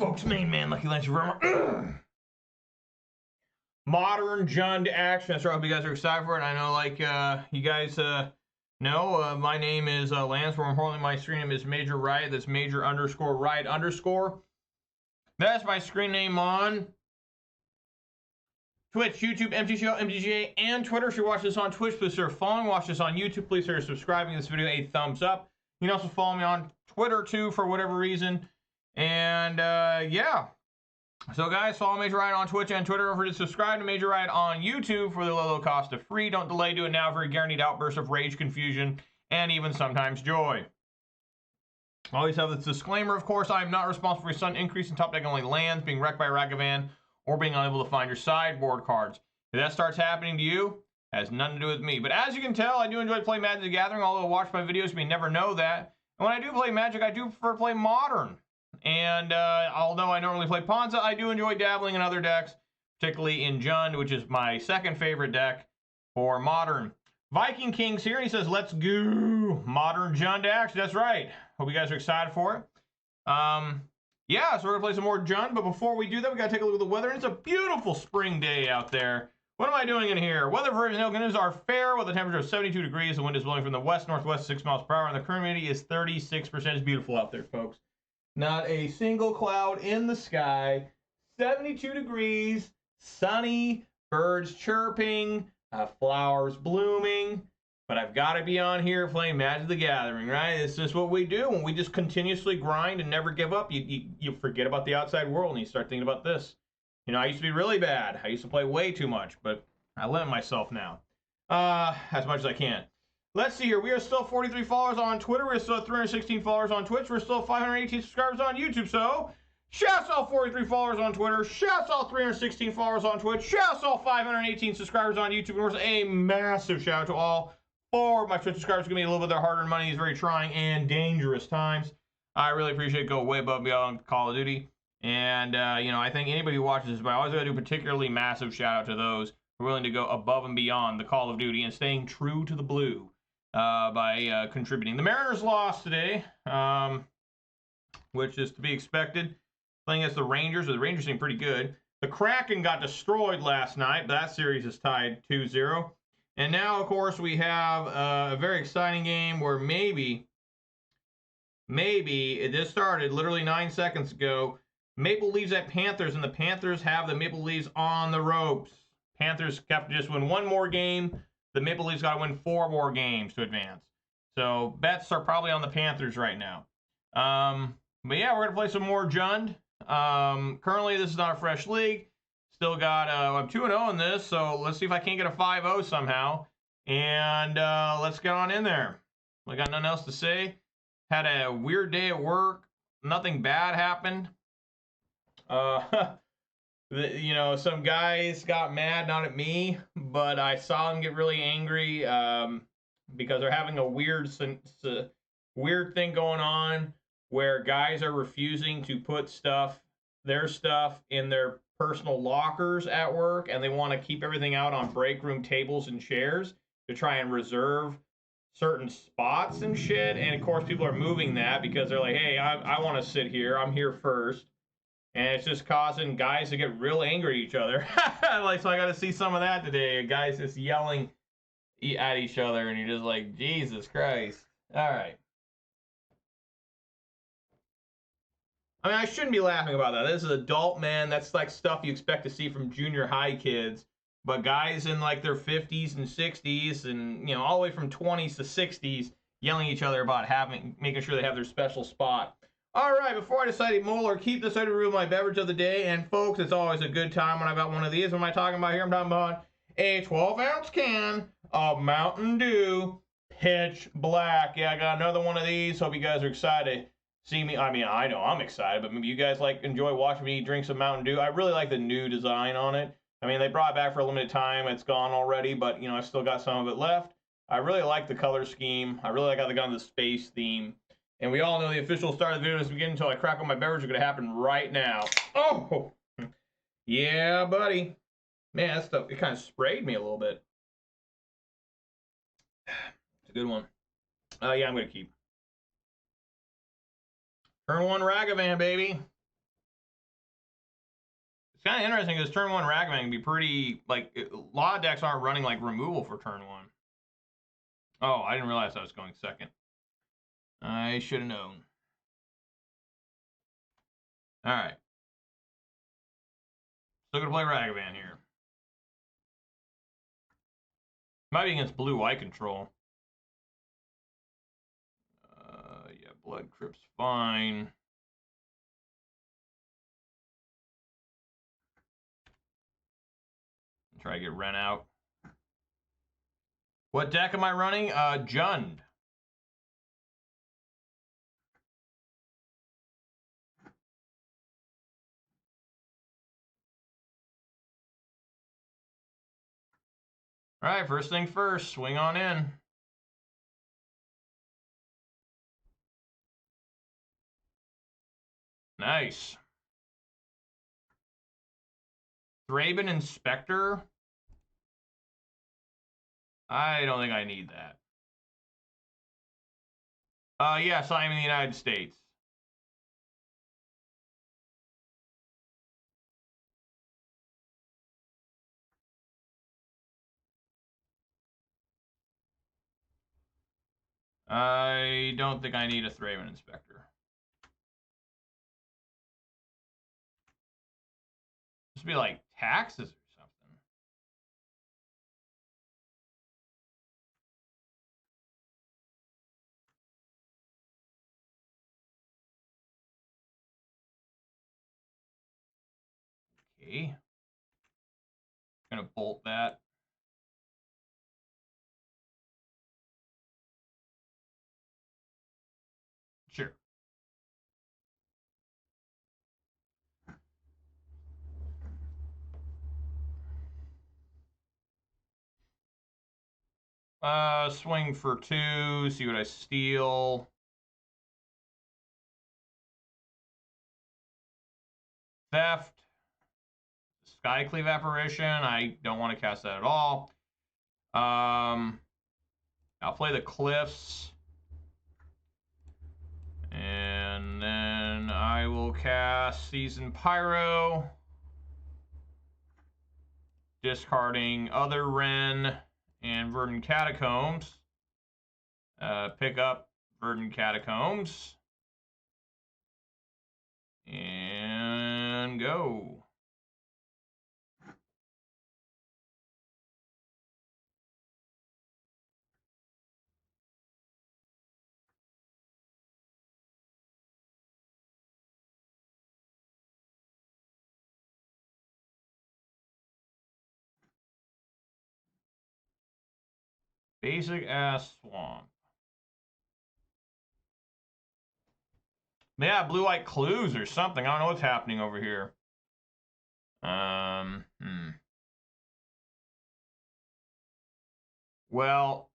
folks, main man, Lucky Lance, Modern Jund action. That's right. I hope you guys are excited for it. I know, like, you guys know, my name is Lance. More importantly, my screen name is Major Riot. That's Major _ Riot _. That's my screen name on Twitch, YouTube, MTGO, MTGA, and Twitter. If you watch this on Twitch, please consider following. Watch this on YouTube, please consider subscribing to this video. A thumbs up. You can also follow me on Twitter too, for whatever reason. And yeah. So guys, follow Major Riot on Twitch and Twitter. Don't forget to subscribe to Major Riot on YouTube for the low cost of free. Don't delay. Do it now for a guaranteed outburst of rage, confusion, and even sometimes joy. Always have this disclaimer, of course. I am not responsible for your sudden increase in top deck only lands, being wrecked by Ragavan, or being unable to find your sideboard cards. If that starts happening to you, it has nothing to do with me. But as you can tell, I do enjoy playing Magic the Gathering, although watch my videos, you may never know that. And when I do play Magic, I do prefer to play Modern. And although I normally play Ponza, I do enjoy dabbling in other decks, particularly in Jund, which is my second favorite deck for Modern. Viking King's here, and he says, let's go. Modern Jund action. That's right. Hope you guys are excited for it. Yeah, so we're going to play some more Jund, but before we do that, we got to take a look at the weather. And it's a beautiful spring day out there. What am I doing in here? Weather for conditions are fair with a temperature of 72 degrees. The wind is blowing from the west-northwest 6 miles per hour, and the current humidity is 36%. It's beautiful out there, folks. Not a single cloud in the sky. 72 degrees, sunny, birds chirping, flowers blooming. But I've got to be on here playing Magic the Gathering, right? It's just what we do. When we just continuously grind and never give up, you forget about the outside world and you start thinking about this. You know, I used to be really bad. I used to play way too much, but I limit myself now as much as I can. Let's see here. We are still 43 followers on Twitter. We're still 316 followers on Twitch. We're still 518 subscribers on YouTube. So, shouts all 43 followers on Twitter. Shouts all 316 followers on Twitch. Shouts all 518 subscribers on YouTube. And of course, a massive shout out to all 4 of my Twitch subscribers. Give me a little bit of their hard-earned money. These very trying and dangerous times. I really appreciate it. Go way above and beyond Call of Duty. And, you know, I think anybody who watches this, but I always got to do a particularly massive shout out to those who are willing to go above and beyond the Call of Duty and staying true to the blue. By contributing. The Mariners lost today, which is to be expected. Playing against the Rangers, the Rangers seem pretty good. The Kraken got destroyed last night, but that series is tied 2-0. And now, of course, we have a very exciting game where maybe it just started literally 9 seconds ago. Maple Leafs at Panthers, and the Panthers have the Maple Leafs on the ropes. Panthers have to just win one more game. The Maple Leafs got to win 4 more games to advance. So bets are probably on the Panthers right now. But yeah, we're going to play some more Jund. Currently, this is not a fresh league. Still got, I'm 2-0 in this, so let's see if I can't get a 5-0 somehow. And let's get on in there. I got nothing else to say. Had a weird day at work. Nothing bad happened. You know, some guys got mad, not at me, but I saw them get really angry because they're having a weird thing going on where guys are refusing to put their stuff in their personal lockers at work, and they want to keep everything out on break room tables and chairs to try and reserve certain spots and shit. And of course, people are moving that because they're like, hey, I want to sit here. I'm here first. And it's just causing guys to get real angry at each other. Like, so I got to see some of that today. Guys just yelling at each other, and you're just like, Jesus Christ. All right. I mean, I shouldn't be laughing about that. This is adult men. That's like stuff you expect to see from junior high kids. But guys in like their 50s and 60s, and you know, all the way from 20s to 60s, yelling at each other about making sure they have their special spot. All right, before I decide to mull or keep this, I to review my beverage of the day. And folks, it's always a good time when I've got one of these. What am I talking about here? I'm talking about a 12-ounce can of Mountain Dew Pitch Black. Yeah, I got another one of these. Hope you guys are excited to see me. I mean, I know I'm excited, but maybe you guys enjoy watching me drink some Mountain Dew. I really like the new design on it. I mean, they brought it back for a limited time. It's gone already, but, you know, I still got some of it left. I really like the color scheme. I really like how they got the space theme. And we all know the official start of the video is beginning until I crack on my beverage. It's going to happen right now. Oh! Yeah, buddy. Man, that stuff, it kind of sprayed me a little bit. It's a good one. Yeah, I'm going to keep. Turn 1 Ragavan, baby. It's kind of interesting because turn 1 Ragavan can be pretty, like, a lot of decks aren't running, like, removal for turn 1. Oh, I didn't realize I was going second. I should have known. Alright. Still gonna play Ragavan here. Might be against blue-white control. Yeah, Blood Crypt's fine. Try to get Ren out. What deck am I running? Jund. Alright, first thing first, swing on in. Nice. Thraben Inspector? I don't think I need that. Yes, I'm in the United States. I don't think I need a Thraben Inspector. This would be like taxes or something. Okay. Gonna bolt that. Sure. Swing for 2, see what I steal. Theft. Skycleave Apparition, I don't want to cast that at all. I'll play the Cliffs. And then I will cast Season Pyro. Discarding other Wrenn and Verdant Catacombs. Pick up Verdant Catacombs. And go. Basic ass swamp. Yeah, blue-white clues or something. I don't know what's happening over here. Well,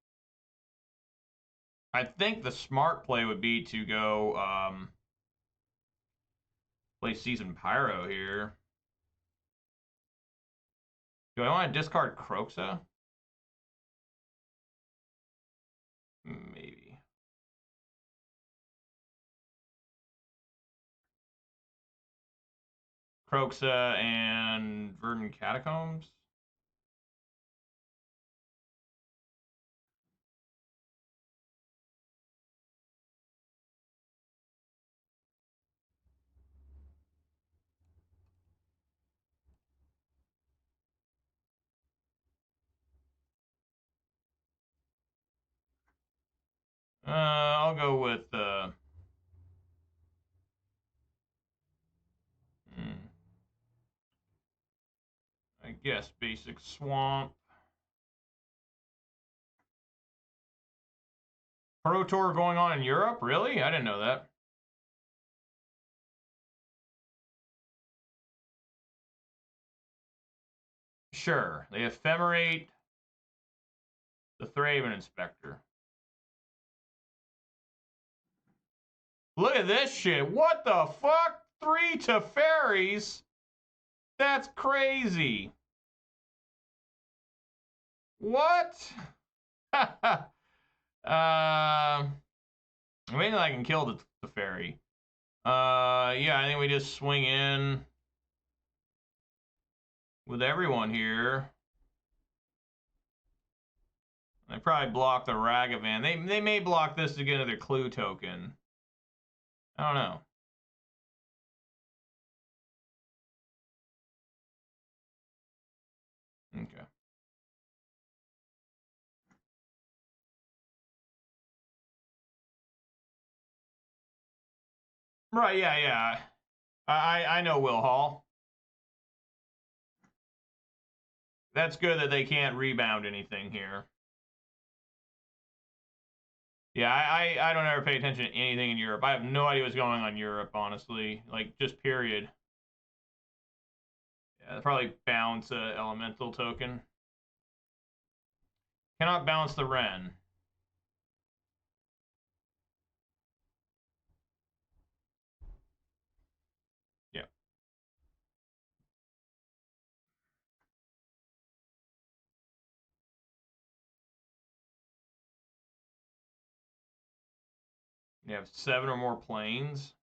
I think the smart play would be to go play Season Pyro here. Do I want to discard Kroxa? Maybe. Kroxa and Verdant Catacombs? I'll go with I guess basic swamp. Pro Tour going on in Europe? Really? I didn't know that. Sure. The Ephemerate, the Thraben Inspector. Look at this shit. What the fuck? 3 Teferis? That's crazy. What? Maybe I can kill the Teferi. Yeah, I think we just swing in. with everyone here. They probably block the Ragavan. They may block this to get another clue token. I don't know. Okay. Right, yeah. I know Will Hall. That's good that they can't rebound anything here. Yeah, I don't ever pay attention to anything in Europe. I have no idea what's going on in Europe, honestly. Like, just period. Yeah, they'll probably bounce a elemental token. Cannot bounce the Ren. Yeah. You have 7 or more planes.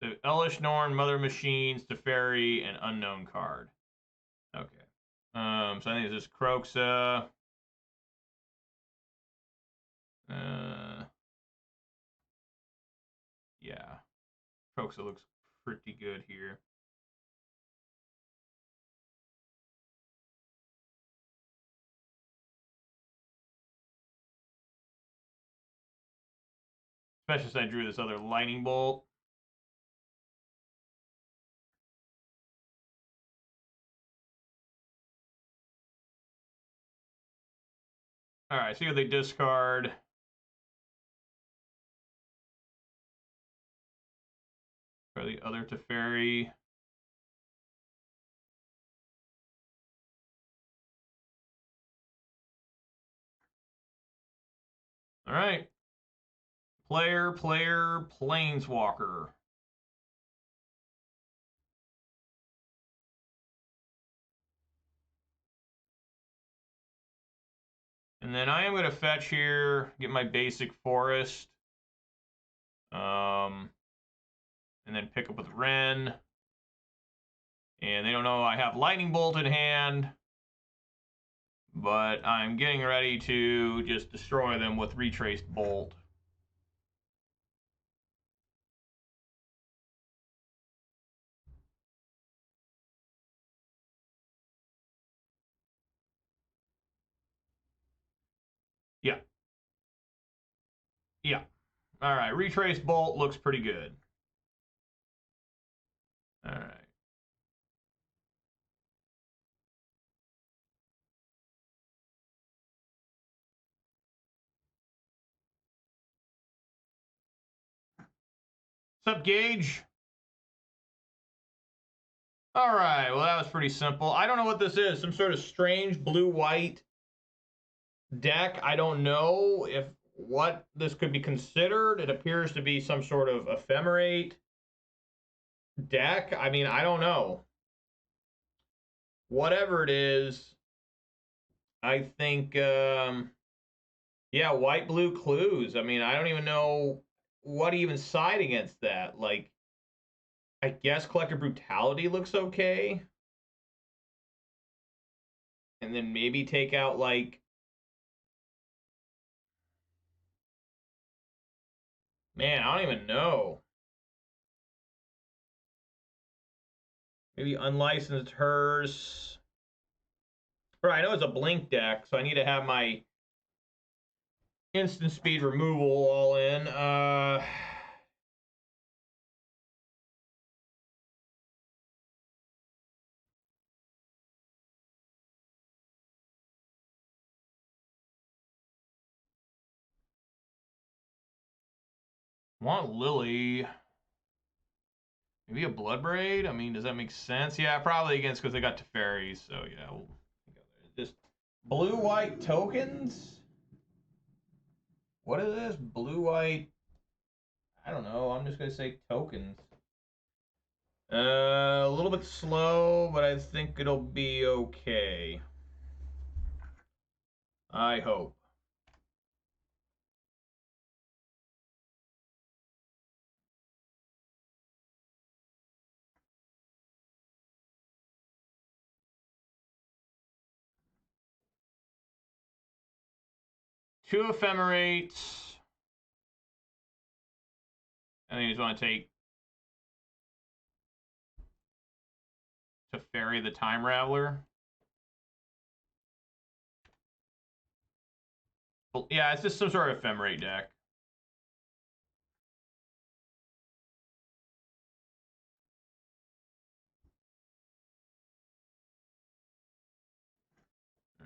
So Elish Norn, Mother Machines, Teferi, and Unknown card. Okay. So I think it's just Kroxa. Yeah. Kroxa looks pretty good here. Especially since I drew this other Lightning Bolt. Alright, so here they discard. For the other Teferi. Alright. Player, Planeswalker. And then I am going to fetch here, get my basic forest. And then pick up with Ren. And they don't know I have Lightning Bolt in hand. But I'm getting ready to just destroy them with Retraced Bolt. Yeah. Yeah. All right. Retraced Bolt looks pretty good. All right. What's up, Gage? All right. Well, that was pretty simple. I don't know what this is. Some sort of strange blue-white deck. I don't know if what this could be considered. It appears to be some sort of Ephemerate deck. I mean, I don't know. Whatever it is, I think, yeah, white blue clues. I mean, I don't even know what even side against that. Like, I guess Collective Brutality looks okay. And then maybe take out, like, man, I don't even know. Maybe Unlicensed Hearse. Right, I know it's a blink deck, so I need to have my instant speed removal all in. Want Lily. Maybe a Bloodbraid? I mean, does that make sense? Yeah, probably against because they got Teferi, so yeah. We'll just blue-white tokens? What is this? Blue-white... I don't know. I'm just going to say tokens. A little bit slow, but I think it'll be okay. I hope. 2 Ephemerates. I think you just want to take Teferi the Time Raveler. Yeah, it's just some sort of Ephemerate deck.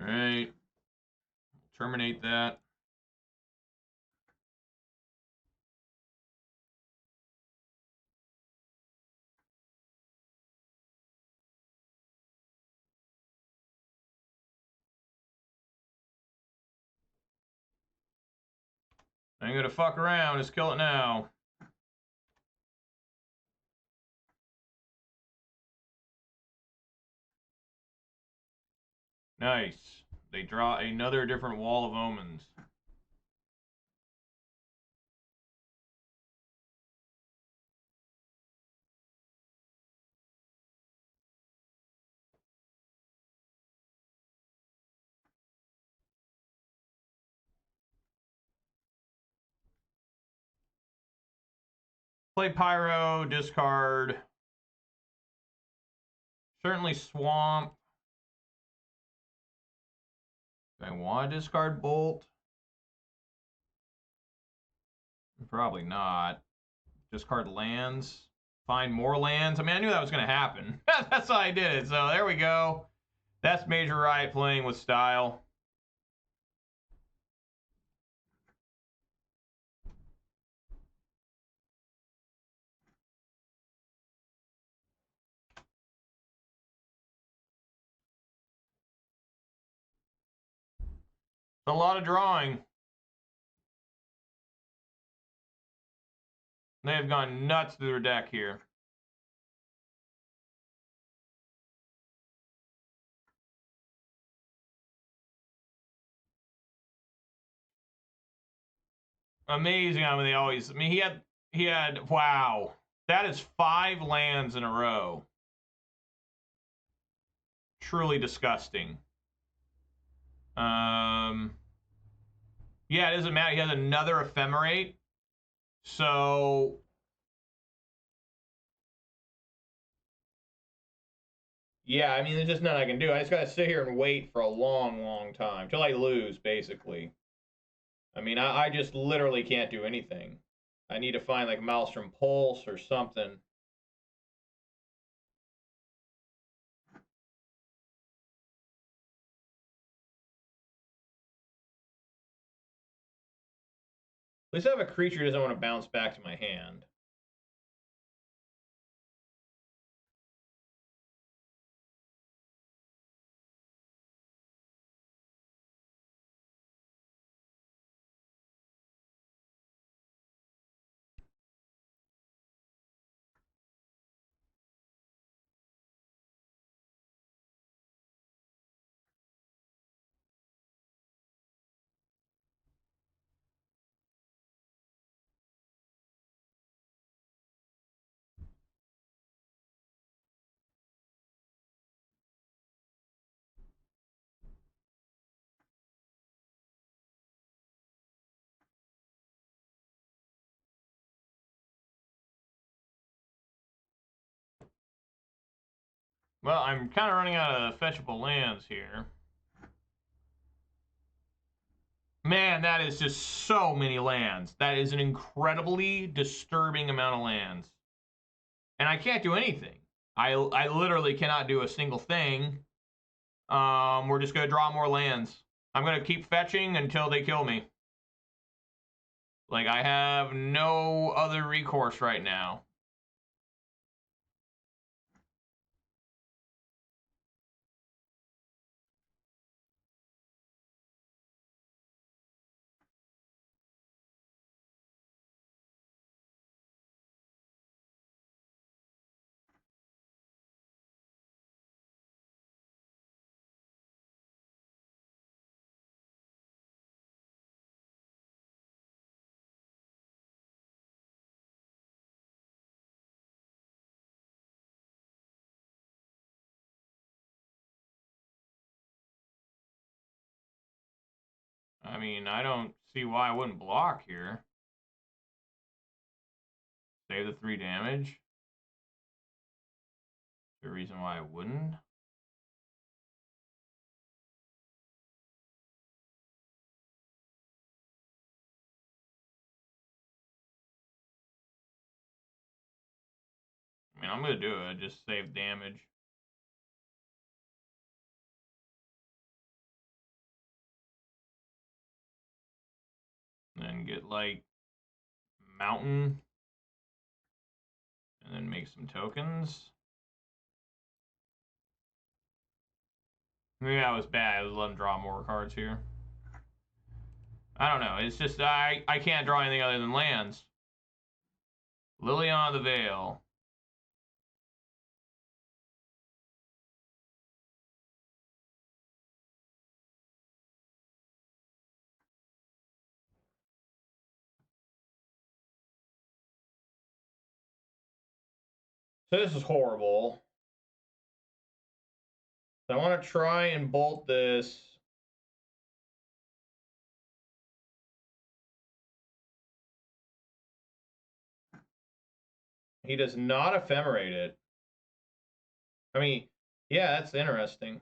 All right. Terminate that. I ain't gonna fuck around. Just kill it now. Nice. They draw another different Wall of Omens. Play Pyro, discard. Certainly Swamp. Do I want to discard Bolt? Probably not. Discard lands. Find more lands. I mean, I knew that was going to happen. That's why I did it. So there we go. That's Major Riot playing with style. A lot of drawing. They have gone nuts through their deck here. Amazing how they always. I mean, he had. Wow, that is 5 lands in a row. Truly disgusting. Yeah, it doesn't matter. He has another Ephemerate. So yeah, I mean, there's just nothing I can do. I just gotta sit here and wait for a long, long time till I lose, basically. I mean, I just literally can't do anything. I need to find like Maelstrom Pulse or something. At least I have a creature that doesn't want to bounce back to my hand. Well, I'm kind of running out of fetchable lands here. Man, that is just so many lands. That is an incredibly disturbing amount of lands. And I can't do anything. I literally cannot do a single thing. We're just going to draw more lands. I'm going to keep fetching until they kill me. Like, I have no other recourse right now. I mean, I don't see why I wouldn't block here. Save the 3 damage. Is there a reason why I wouldn't? I mean, I'm going to do it. Just save damage. And then get, like, mountain. And then make some tokens. Maybe that was bad. I was letting draw more cards here. I don't know. It's just I can't draw anything other than lands. Liliana of the Veil. So this is horrible. So I want to try and bolt this. He does not ephemerate it. I mean, yeah, that's interesting.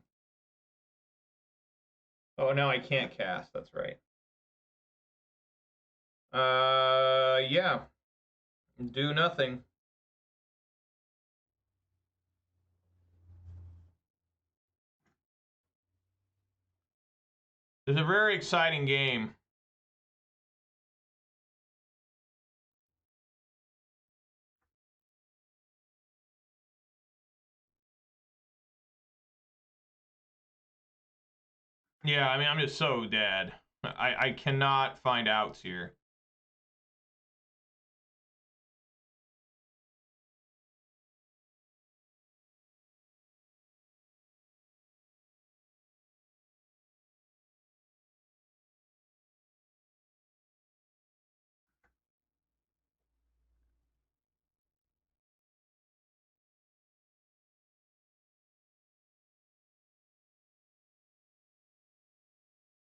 Oh, now I can't cast. That's right. Yeah. Do nothing. It's a very exciting game. Yeah, I mean, I'm just so dead. I cannot find outs here.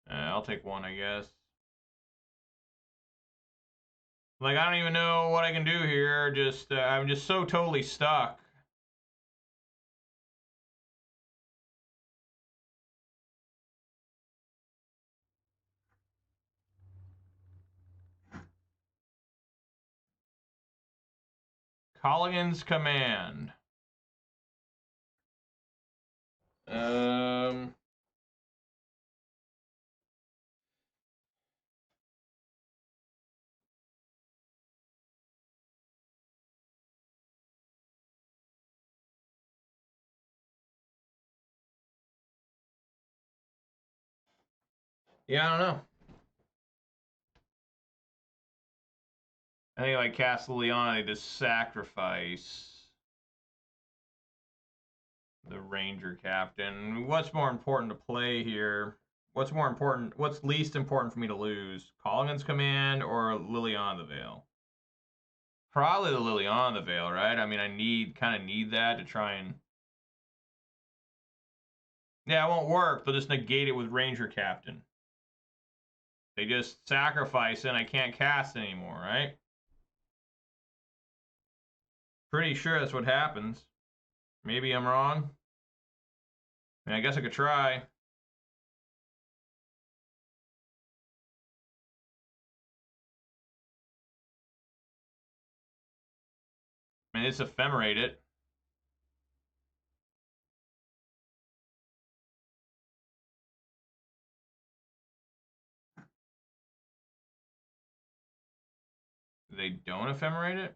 I'll take one, I guess. Like, I don't even know what I can do here. Just, I'm just so totally stuck. Colligan's Command. Yeah, I don't know. I think if I cast Liliana, they just sacrifice the Ranger Captain. What's more important to play here? What's more important? What's least important for me to lose? Colligan's Command or Liliana the Veil? Probably the Liliana the Veil, right? I mean, I kind of need that to try and... Yeah, it won't work. They'll just negate it with Ranger Captain. They just sacrifice it and I can't cast anymore, right? Pretty sure that's what happens. Maybe I'm wrong. I mean, I guess I could try. I mean, it's Ephemerate it. They don't Ephemerate it?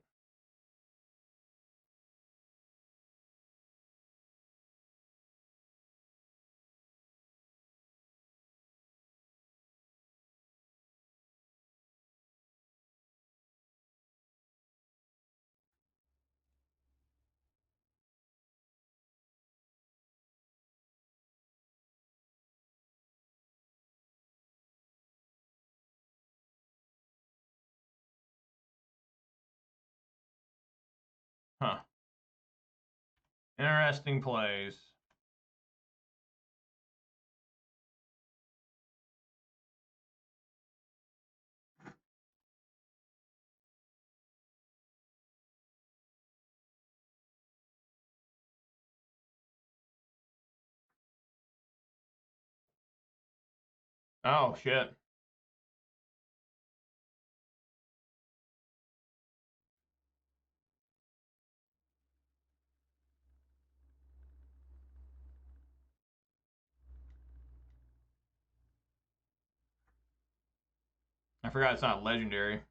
Huh. Interesting plays. Oh, shit. I forgot it's not legendary.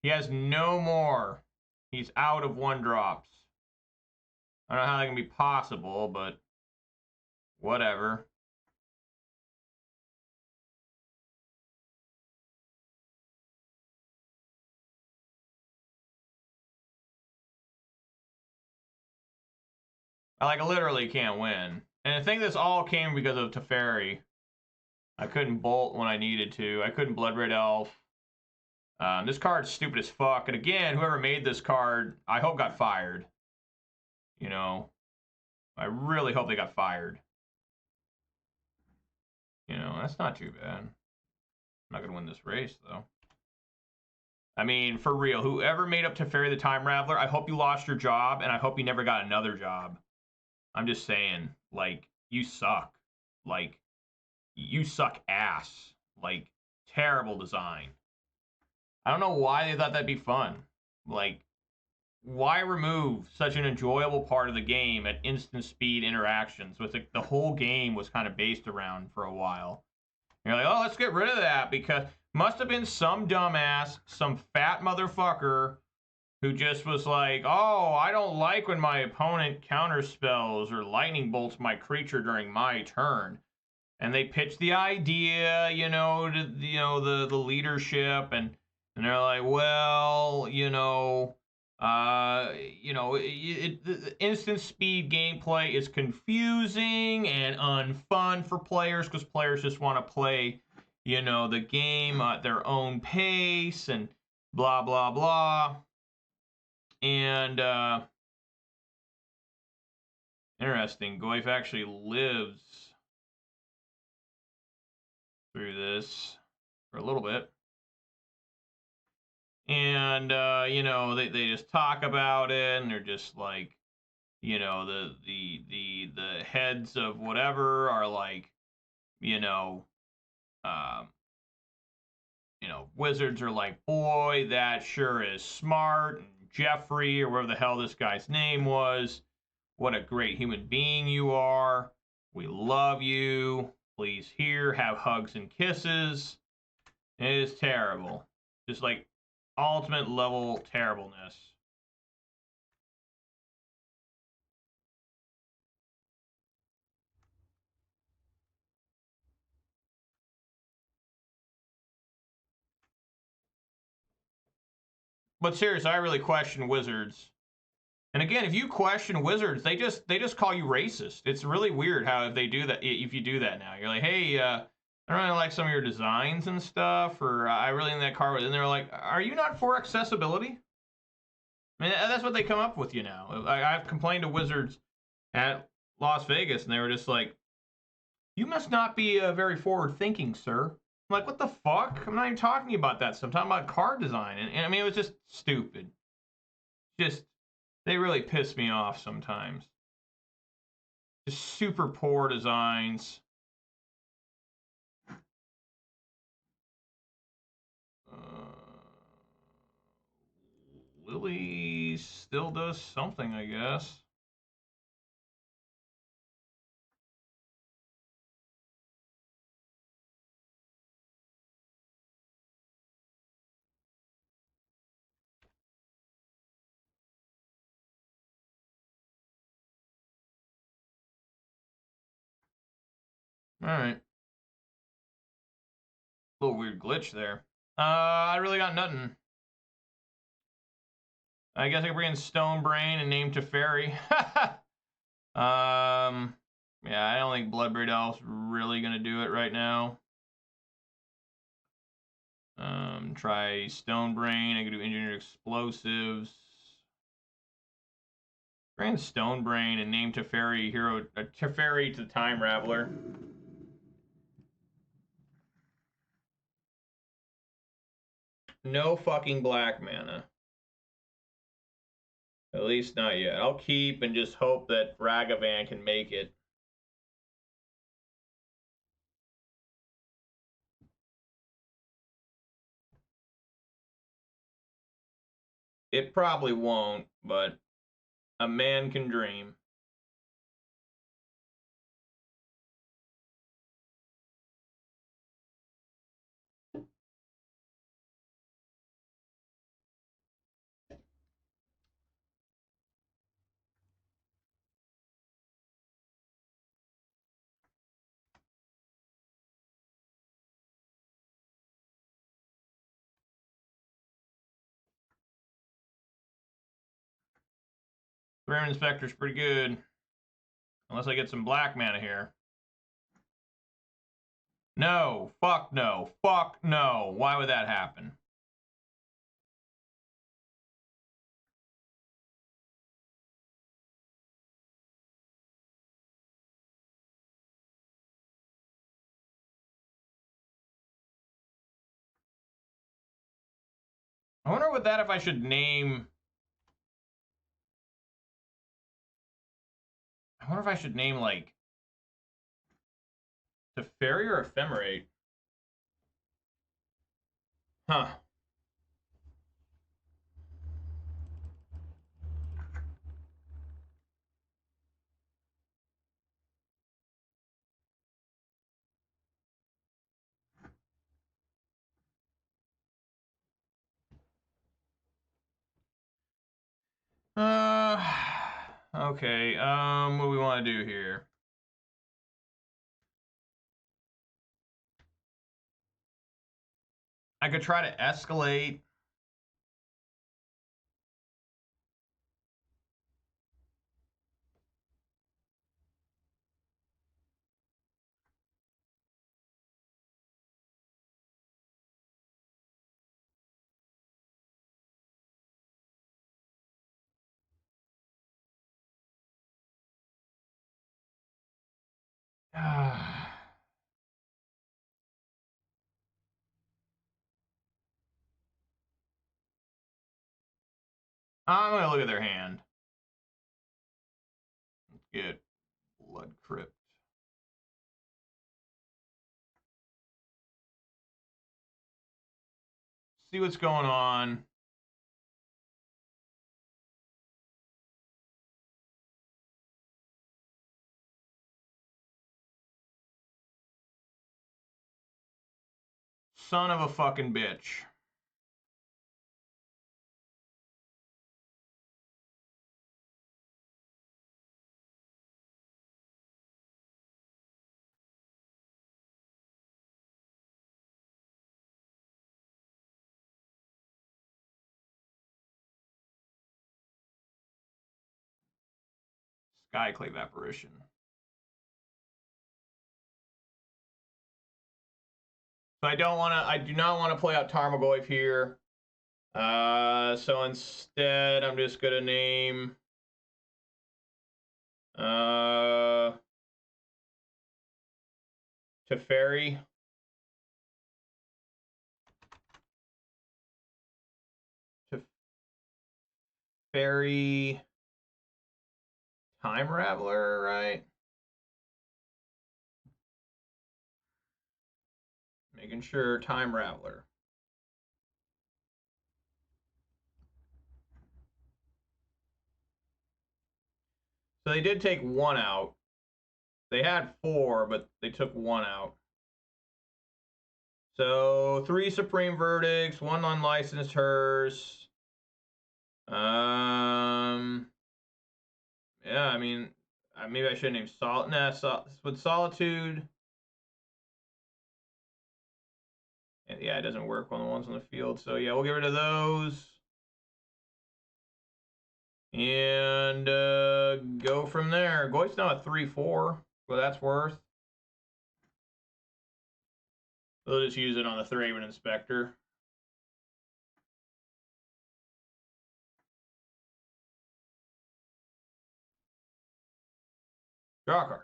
He has no more. He's out of 1-drops. I don't know how that can be possible, but whatever. I literally can't win. And I think this all came because of Teferi. I couldn't bolt when I needed to. I couldn't Blood Red Elf. This card's stupid as fuck. And again, whoever made this card, I hope got fired. You know, I really hope they got fired. You know, that's not too bad. I'm not going to win this race, though. I mean, for real, whoever made up Teferi the Time Raveler, I hope you lost your job, and I hope you never got another job. I'm just saying, like, you suck. Like, you suck ass. Like, terrible design. I don't know why they thought that'd be fun. Like, why remove such an enjoyable part of the game at instant speed interactions, which like, the whole game was kind of based around for a while? You're like, oh, let's get rid of that because must have been some dumbass, some fat motherfucker who just was like, oh, I don't like when my opponent counterspells or lightning bolts my creature during my turn. And they pitch the idea, you know, to the leadership, and they're like, well, the instant speed gameplay is confusing and unfun for players because players just want to play, the game at their own pace and blah blah blah. And interesting, Goyf actually lives through this for a little bit. And, they just talk about it, and they're just like, the heads of whatever are like, wizards are like, boy, that sure is smart. And Jeffrey, or whatever the hell this guy's name was, what a great human being you are. We love you. Please here, have hugs and kisses. It is terrible. Just like ultimate level terribleness. But seriously, I really question Wizards. And again, if you question Wizards, they just call you racist. It's really weird how if they do that, if you do that now, you're like, hey, I don't really like some of your designs and stuff, or I really think that card. And they're like, are you not for accessibility? I mean, that's what they come up with, I've complained to Wizards at Las Vegas, and they were just like, you must not be very forward thinking, sir. I'm like, what the fuck? I'm not even talking about that stuff. I'm talking about card design. And I mean, it was just stupid. Just, they really piss me off sometimes. Just super poor designs. Lily still does something, I guess. All right. Little weird glitch there. I really got nothing. I guess I can bring in Stone Brain and name Teferi. Yeah, I don't think Bloodbraid Elf's really gonna do it right now. Try Stone Brain. I can do Engineered Explosives. Bring in Stone Brain and name Teferi Teferi to the Time Raveler. No fucking black mana. At least not yet. I'll keep and just hope that Ragavan can make it. It probably won't, but a man can dream. Grim Inspector's pretty good. Unless I get some black mana here. No. Fuck no. Fuck no. Why would that happen? I wonder with that if I should name... I wonder if I should name, like... Teferi or Ephemerate? Huh. Okay, what do we want to do here? I could try to escalate. I'm gonna look at their hand. Let's get Blood Crypt. See what's going on. Son of a fucking bitch. Skyclave Apparition. So I do not want to play out Tarmogoyf here. So instead, I'm just gonna name Teferi. Teferi Time Raveler, right? Making sure Time Raveler. So they did take one out. They had 4, but they took 1 out. So 3 Supreme Verdicts, 1 Unlicensed Hearse. Yeah, I mean, maybe I should name with Solitude. Yeah, it doesn't work on the ones on the field. So yeah, we'll get rid of those. And go from there. Goyf's now at 3-4. Well, that's worth. We'll just use it on the Thraben Inspector. Draw a card.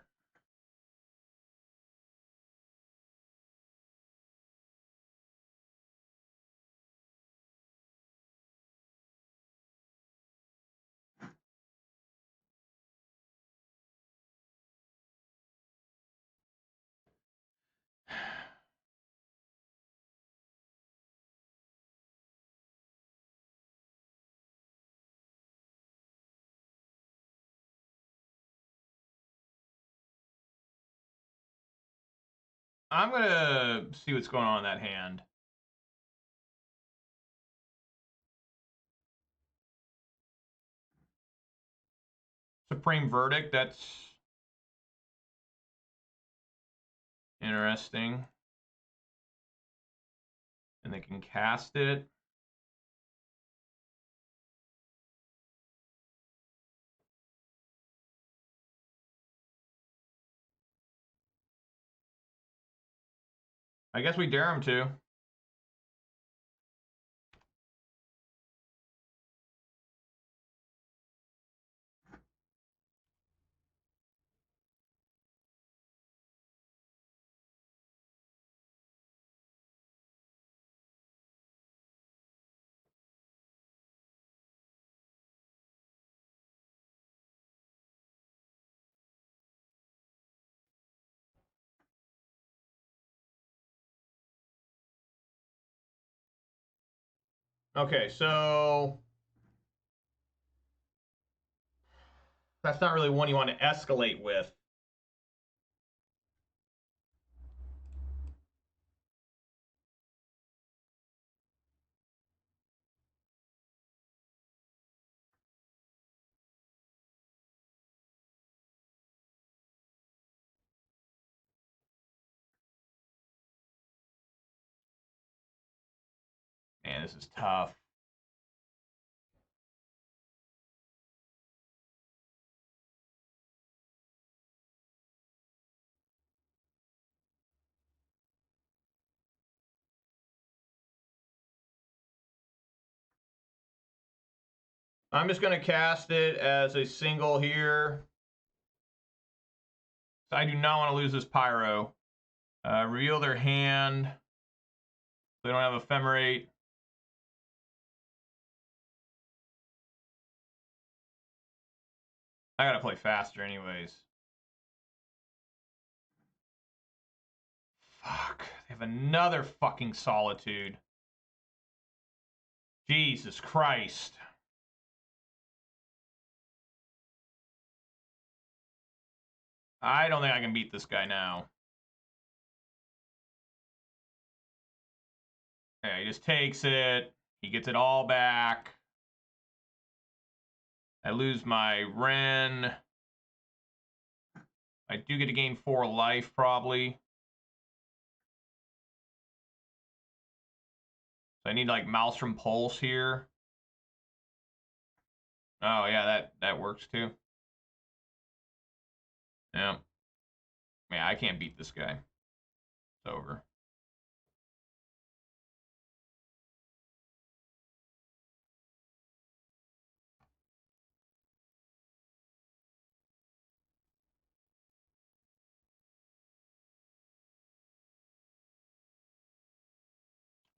I'm gonna see what's going on in that hand. Supreme Verdict, that's interesting. And they can cast it. I guess we dare them to. Okay, so that's not really one you want to escalate with. Man, this is tough. I'm just going to cast it as a single here. I do not want to lose this Pyro. Reveal their hand. They don't have Ephemerate. I gotta play faster anyways. Fuck. They have another fucking Solitude. Jesus Christ. I don't think I can beat this guy now. Okay, he just takes it. He gets it all back. I lose my Ren. I do get to gain 4 life, probably. So I need, like, Maelstrom Pulse here. Oh, yeah, that works, too. Yeah. Yeah, I can't beat this guy. It's over.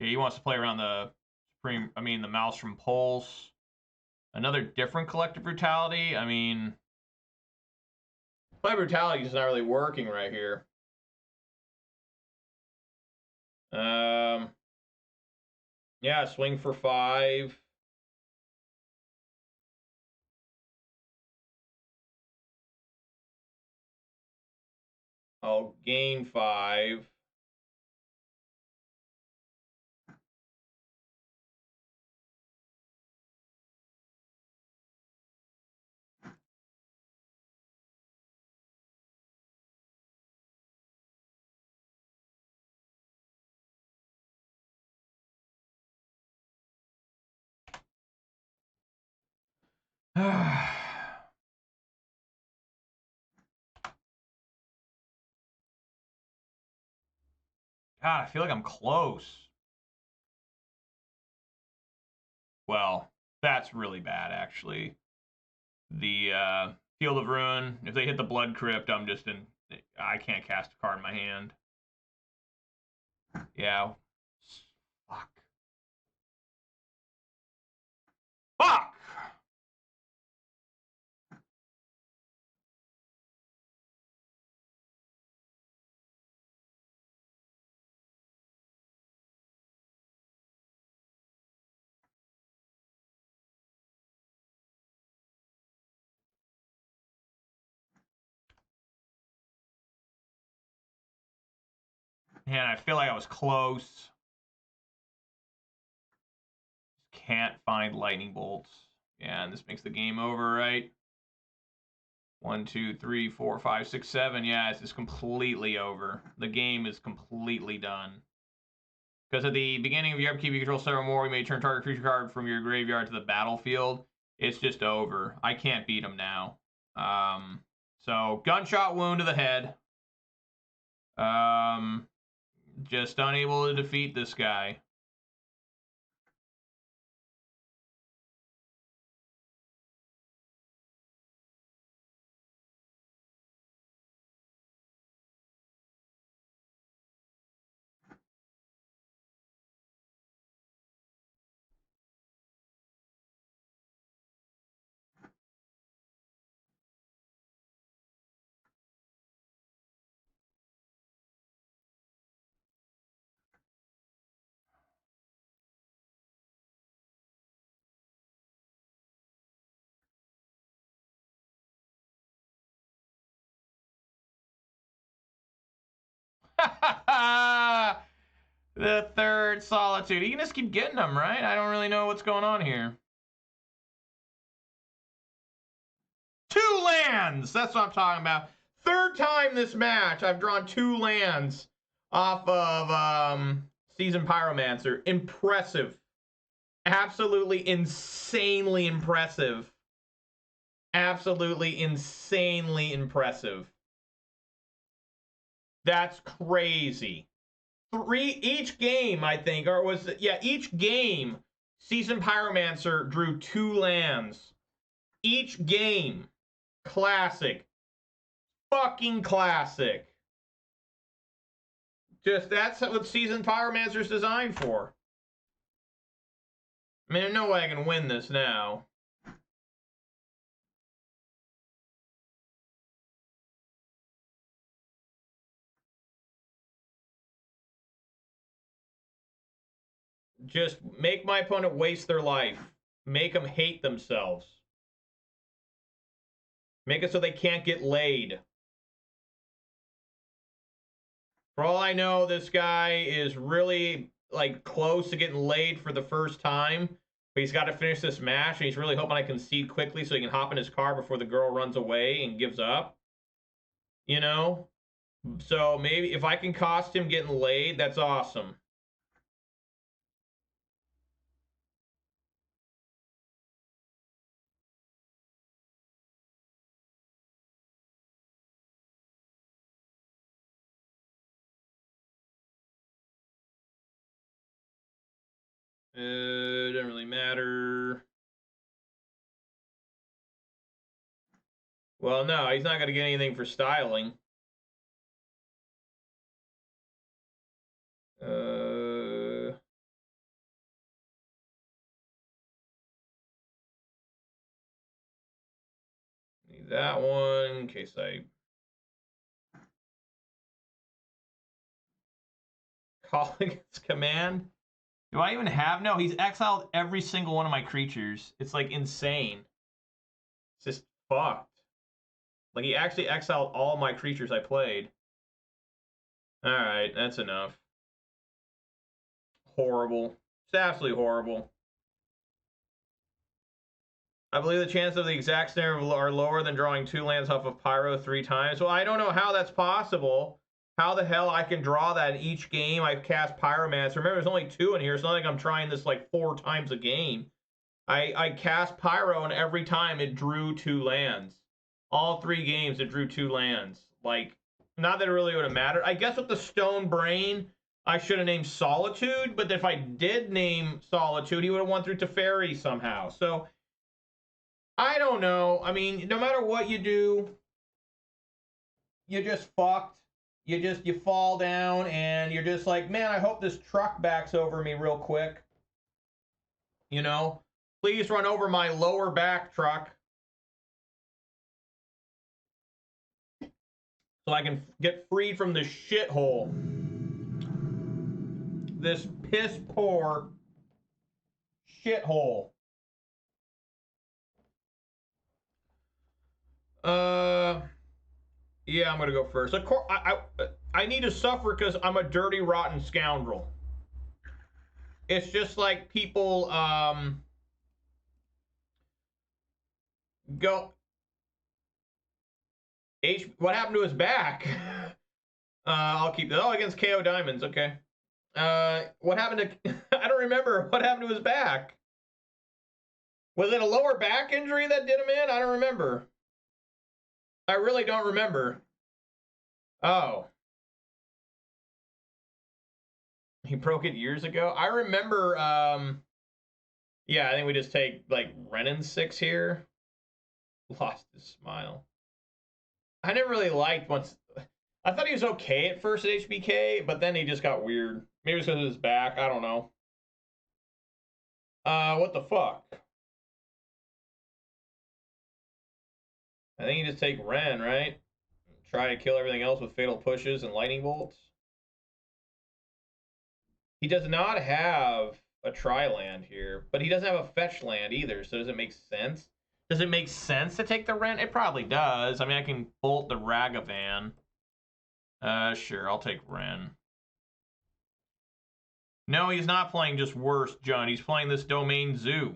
Yeah, he wants to play around the the Maelstrom Pulse. Another different Collective Brutality. I mean, Collective Brutality is not really working right here. Yeah, swing for 5. I'll gain 5. God, I feel like I'm close. Well, that's really bad, actually. The Field of Ruin, if they hit the Blood Crypt, I'm just in... I can't cast a card in my hand. Yeah. Fuck. Fuck! Man, I feel like I was close. Can't find lightning bolts. Yeah, and this makes the game over, right? 1, 2, 3, 4, 5, 6, 7. Yeah, it's just completely over. The game is completely done. Because at the beginning of your upkeep, you control 7 or more. You may turn target creature card from your graveyard to the battlefield. It's just over. I can't beat him now. So, gunshot wound to the head. Just unable to defeat this guy. The third Solitude. You can just keep getting them, right? I don't really know what's going on here. 2 lands! That's what I'm talking about. Third time this match, I've drawn 2 lands off of Seasoned Pyromancer. Impressive. Absolutely insanely impressive. Absolutely insanely impressive. That's crazy. Each game, I think, or was it, yeah, each game, Seasoned Pyromancer drew 2 lands. Each game. Classic. Fucking classic. Just, that's what Seasoned Pyromancer's designed for. I mean, there's no way I can win this now. Just make my opponent waste their life. Make them hate themselves. Make it so they can't get laid. For all I know, this guy is really, like, close to getting laid for the first time. But he's got to finish this match, and he's really hoping I concede quickly so he can hop in his car before the girl runs away and gives up. You know? So maybe if I can cost him getting laid, that's awesome. Doesn't really matter. Well, no, he's not going to get anything for styling. Need that one in case I calling his command. Do I even have? No, he's exiled every single one of my creatures. It's like insane. It's just fucked. Like he actually exiled all my creatures I played. Alright, that's enough. Horrible. It's absolutely horrible. I believe the chances of the exact scenario are lower than drawing 2 lands off of Pyro 3 times. Well, I don't know how that's possible. How the hell I can draw that in each game I've cast Pyromancer. Remember, there's only 2 in here. It's not like I'm trying this like 4 times a game. I cast Pyro, and every time it drew 2 lands. All 3 games it drew 2 lands. Like, not that it really would have mattered. I guess with the Stone Brain, I should have named Solitude, but if I did name Solitude, he would have won through Teferi somehow. So, I don't know. I mean, no matter what you do, you're just fucked. You fall down, and you're just like, man, I hope this truck backs over me real quick. You know? Please run over my lower back truck. So I can get freed from this shithole. This piss poor shithole. Yeah, I'm gonna go first. Of course, I need to suffer because I'm a dirty, rotten scoundrel. It's just like people go. What happened to his back? I'll keep that. Oh, against KO Diamonds. Okay. What happened to? I don't remember. What happened to his back? Was it a lower back injury that did him in? I don't remember. I really don't remember. Oh. He broke it years ago? I remember, yeah, I think we just take, like, Renin 6 here. Lost his smile. I never really liked once... I thought he was okay at first at HBK, but then he just got weird. Maybe it's because of his back. I don't know. What the fuck? I think you just take Ren, right? Try to kill everything else with Fatal Pushes and Lightning Bolts. He does not have a tri-land here, but he doesn't have a fetch land either, so does it make sense? Does it make sense to take the Ren? It probably does. I mean, I can bolt the Ragavan. Sure, I'll take Ren. No, he's not playing just worse, John. He's playing this Domain Zoo.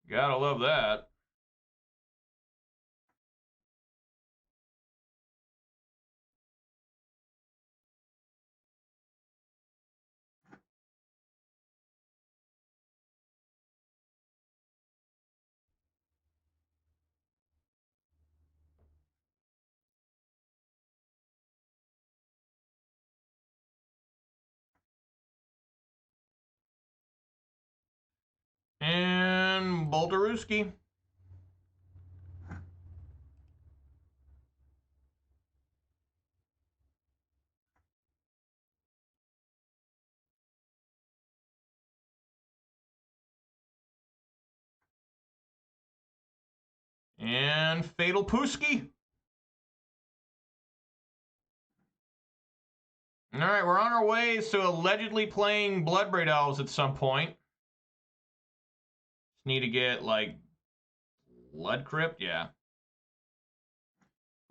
Gotta love that. And Boldaruski. And Fatal Pooski. All right, we're on our way to allegedly playing Bloodbraid Elves at some point. Just need to get, like, Blood Crypt, yeah.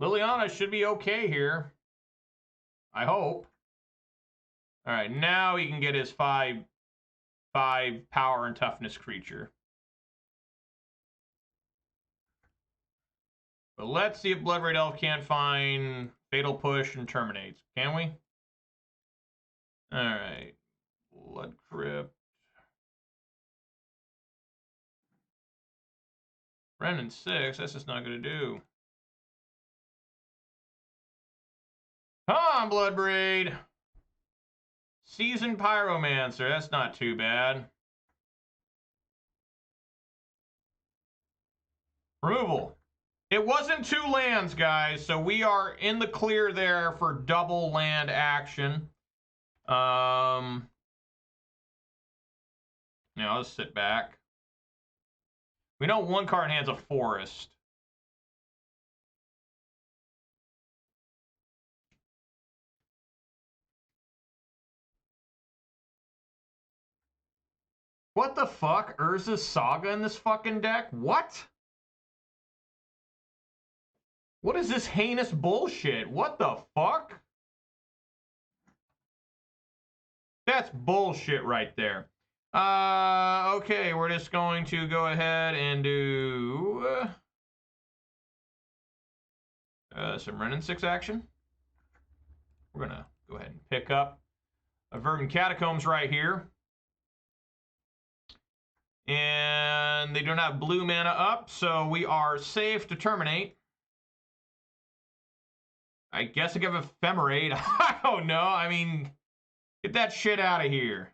Liliana should be okay here. I hope. All right, now he can get his 5 power and toughness creature. But let's see if Bloodbraid Elf can't find Fatal Push and Terminates. Can we? All right. Blood Crypt. Renin 6. That's just not going to do. Come on, Bloodbraid. Seasoned Pyromancer. That's not too bad. Removal. It wasn't 2 lands, guys, so we are in the clear there for double land action. Yeah, I'll just sit back. We know 1 card in hand's a forest. What the fuck? Urza's Saga in this fucking deck? What? What is this heinous bullshit? What the fuck? That's bullshit right there. Okay, we're just going to go ahead and do some Renin 6 action. We're gonna go ahead and pick up a Verdant Catacombs right here. And they don't have blue mana up, so we are safe to terminate. I guess I give Ephemerate. I don't know. I mean, get that shit out of here.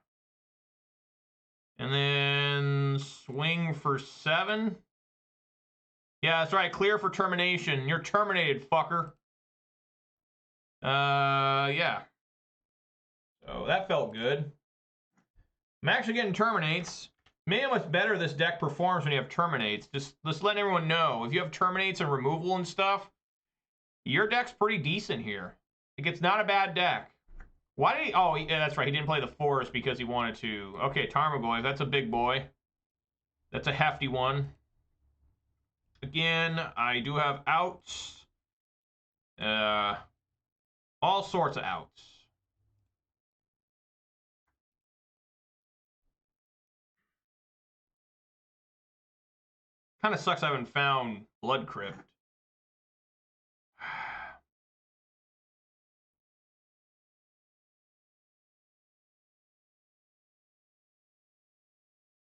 And then swing for 7. Yeah, that's right. Clear for termination. You're terminated, fucker. Yeah. So that felt good. I'm actually getting terminates. Man, how much better this deck performs when you have terminates. Just letting everyone know. If you have terminates and removal and stuff, your deck's pretty decent here. Like, it's not a bad deck. Why did he? Oh, yeah, that's right. He didn't play the forest because he wanted to. Okay, Tarmogoyf. That's a big boy. That's a hefty one. Again, I do have outs. All sorts of outs. Kind of sucks I haven't found Blood Crypt.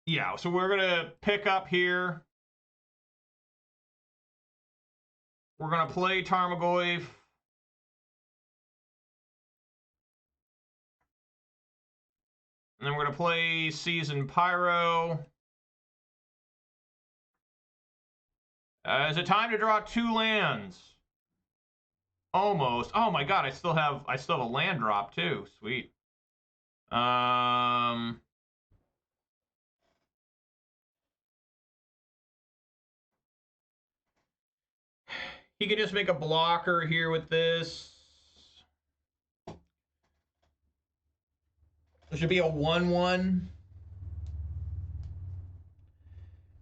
Yeah, so we're going to pick up here. We're going to play Tarmogoyf. And then we're going to play Season Pyro. Is it time to draw 2 lands? Almost. Oh my god, I still have a land drop too. Sweet. He could just make a blocker here with this. There should be a 1/1.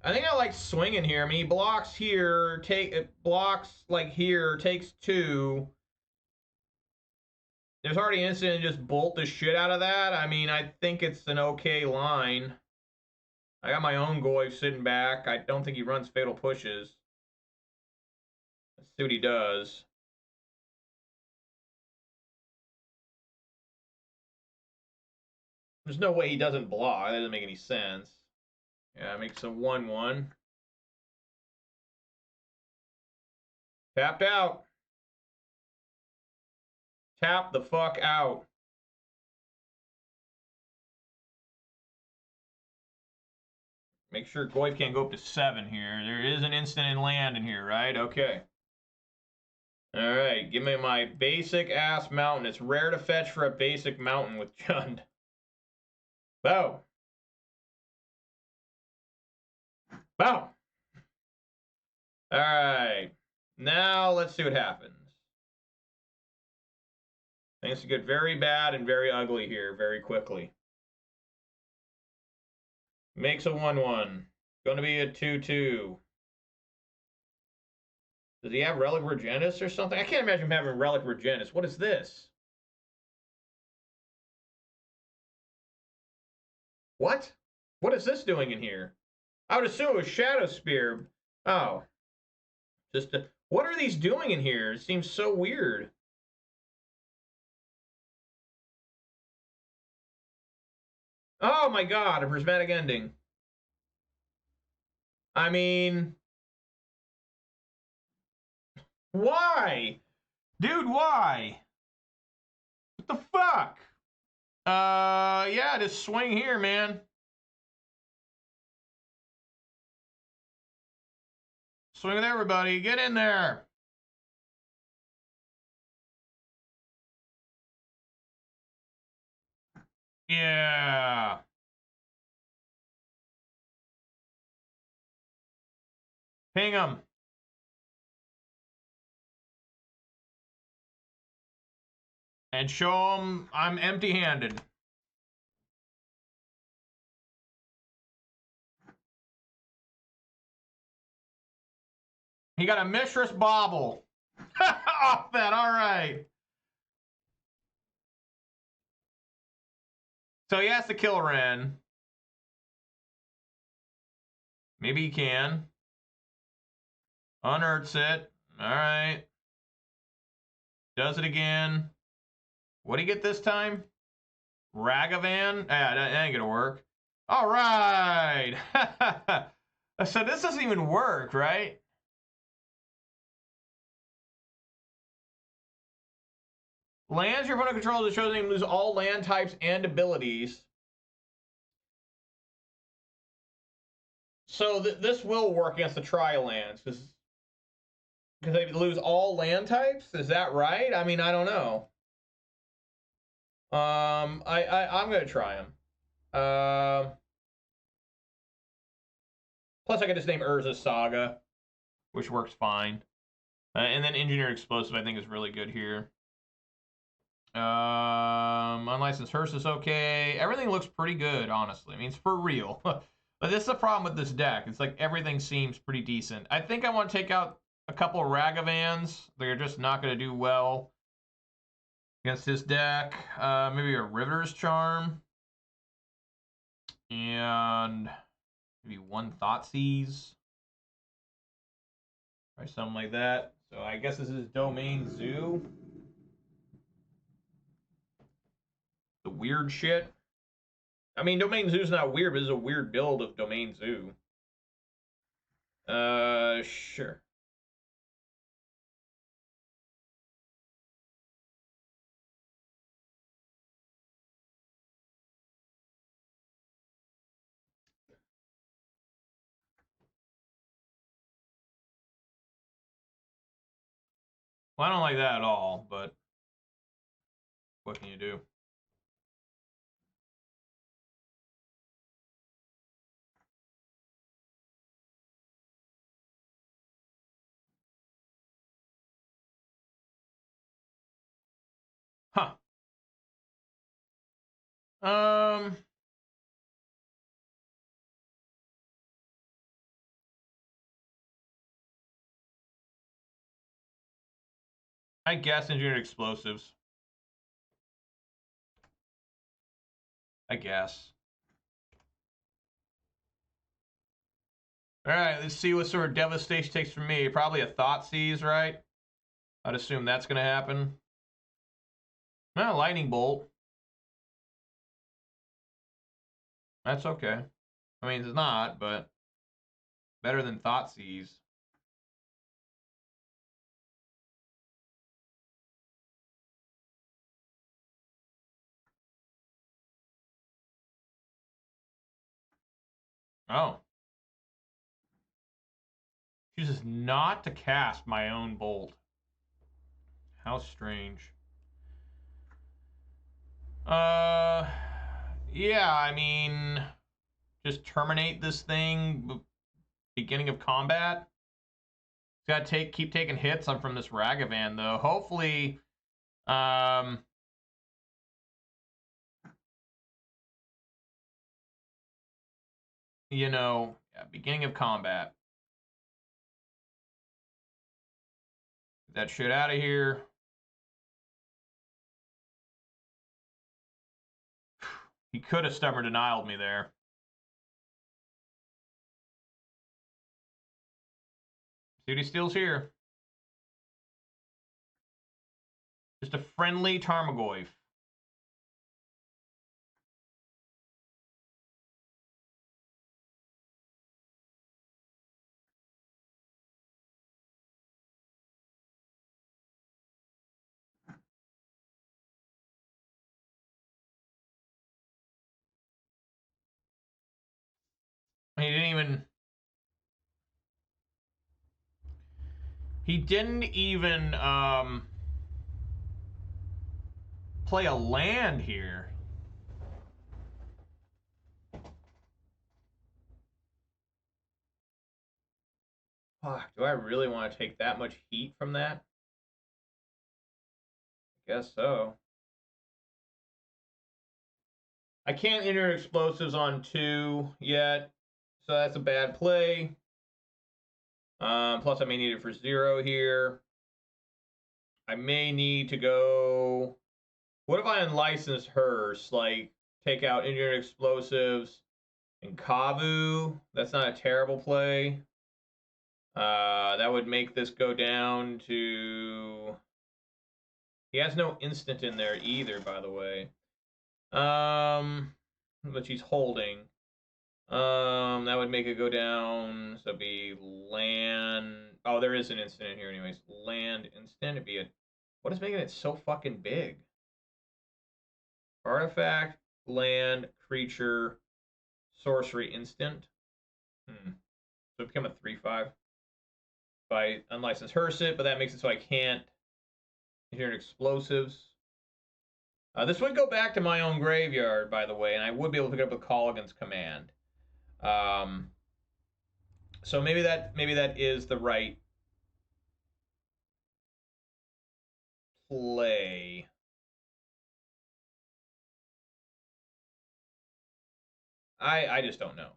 I think I like swinging here. I mean, he blocks here, it blocks like here, takes 2. There's already instant and just bolt the shit out of that. I mean, I think it's an okay line. I got my own Goyf sitting back. I don't think he runs Fatal Pushes. Let's see what he does. There's no way he doesn't block. That doesn't make any sense. Yeah, it makes a 1/1. Tapped out. Tap the fuck out. Make sure Goyf can't go up to 7 here. There is an instant and land in here, right? Okay. All right, give me my basic ass mountain. It's rare to fetch for a basic mountain with Jund. Boom. Boom. All right. Now let's see what happens. Things get very bad and very ugly here very quickly. Makes a 1/1. Going to be a 2/2. Does he have Relic Regenis or something? I can't imagine him having Relic Regenis. What is this? What? What is this doing in here? I would assume it was Shadow Spear. Oh. What are these doing in here? It seems so weird. Oh my god, a prismatic ending. I mean... Why? Dude, why? What the fuck? Yeah, just swing here, man. Swing with everybody. Get in there. Yeah. Ping him. And show him I'm empty-handed. He got a Mistress Bauble. Off that, all right. So he has to kill Ren. Maybe he can. Unearths it. All right. Does it again. What'd he get this time? Ragavan? Ah, that ain't gonna work. All right. So this doesn't even work, right? Lands your opponent controls, it shows him lose all land types and abilities. So this will work against the Tri-lands, because they lose all land types? Is that right? I mean, I don't know. I'm going to try him. Plus, I can just name Urza's Saga, which works fine. And then Engineered Explosive, I think, is really good here. Unlicensed Hearse is okay. Everything looks pretty good, honestly. I mean, it's for real. But this is the problem with this deck. It's like everything seems pretty decent. I think I want to take out a couple of Ragavans. They're just not going to do well against this deck. Maybe a Riveter's Charm. And maybe one Thoughtseize. Or something like that. So I guess this is Domain Zoo. The weird shit. I mean, Domain Zoo's not weird, but it's a weird build of Domain Zoo. Sure. Well, I don't like that at all, but what can you do? Huh. I guess engineered explosives. I guess. All right, let's see what sort of devastation takes from me. Probably a Thoughtseize, right? I'd assume that's going to happen. Well, Lightning Bolt. That's okay. I mean, it's not, but better than Thoughtseize. Oh. Chooses not to cast my own bolt. How strange. Yeah, I mean, just terminate this thing beginning of combat. Got to keep taking hits on from this Ragavan though. Hopefully, you know, yeah, beginning of combat. Get that shit out of here. He could have stubborn denialed me there. See what he steals here. Just a friendly Tarmogoyf. He didn't even... He didn't even play a land here. Fuck, do I really want to take that much heat from that? I guess so. I can't enter explosives on 2 yet, so that's a bad play. Plus, I may need it for 0 here. I may need to go... What if I unlicense Hearse? Like, take out engineered explosives and Kavu? That's not a terrible play. That would make this go down to... He has no instant in there either, by the way. But he's holding. That would make it go down. So it'd be land. Oh, there is an instant in here, anyways. Land instant. It'd be a. What is making it so fucking big? Artifact, land, creature, sorcery instant. So it become a 3/5. If I unlicense Hearse it, but that makes it so I can't engineer explosives. This would go back to my own graveyard, by the way, and I would be able to pick up a Colligan's Command. So maybe that is the right play. I just don't know.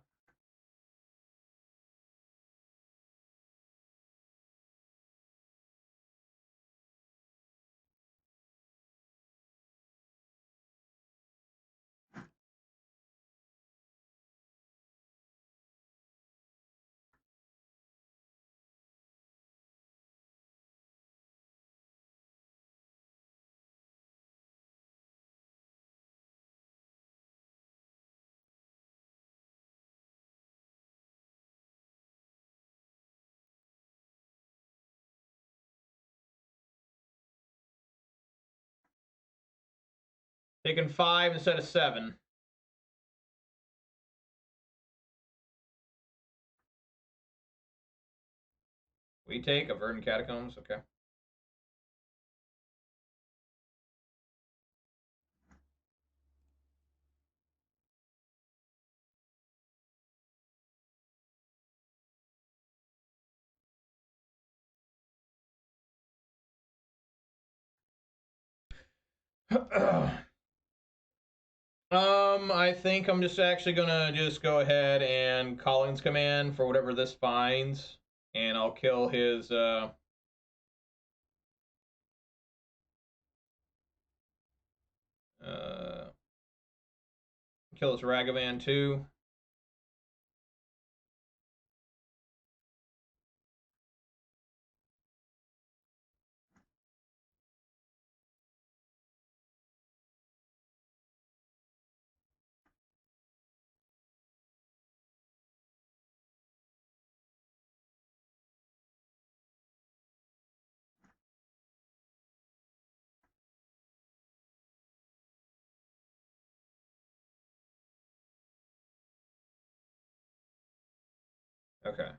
Taking 5 instead of 7. We take a Verdant Catacombs, okay. I think I'm just actually gonna just go ahead and Collins command for whatever this finds, and I'll kill his kill his Ragavan too. Okay.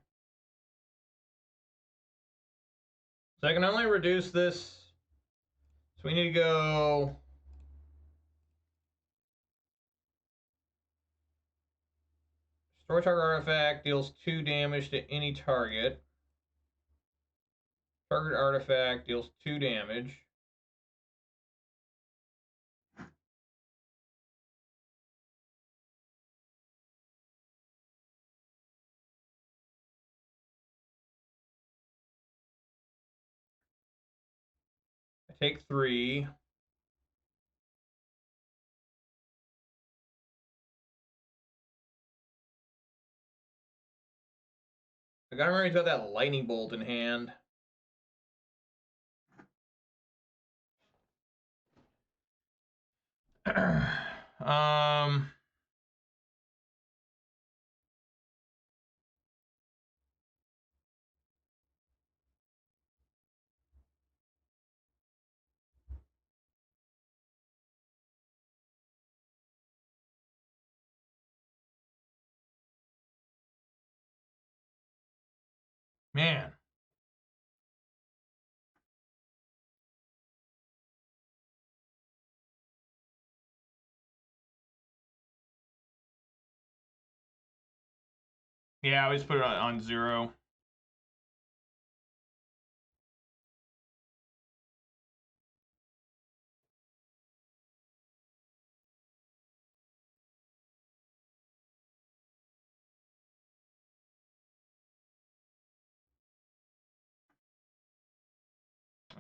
So I can only reduce this. So we need to go. Destroy target artifact deals 2 damage to any target. Target artifact deals 2 damage. I take 3. I gotta remember he's got that lightning bolt in hand. um. Man. Yeah, I just put it on 0.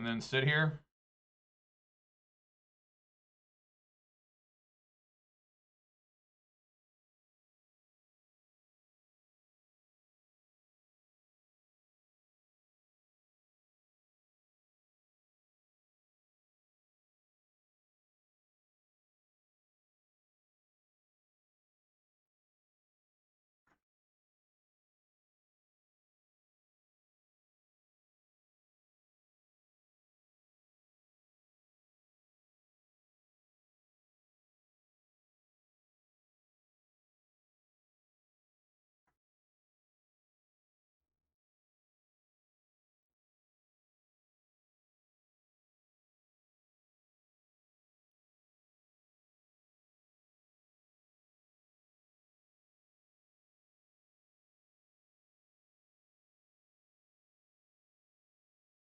And then sit here.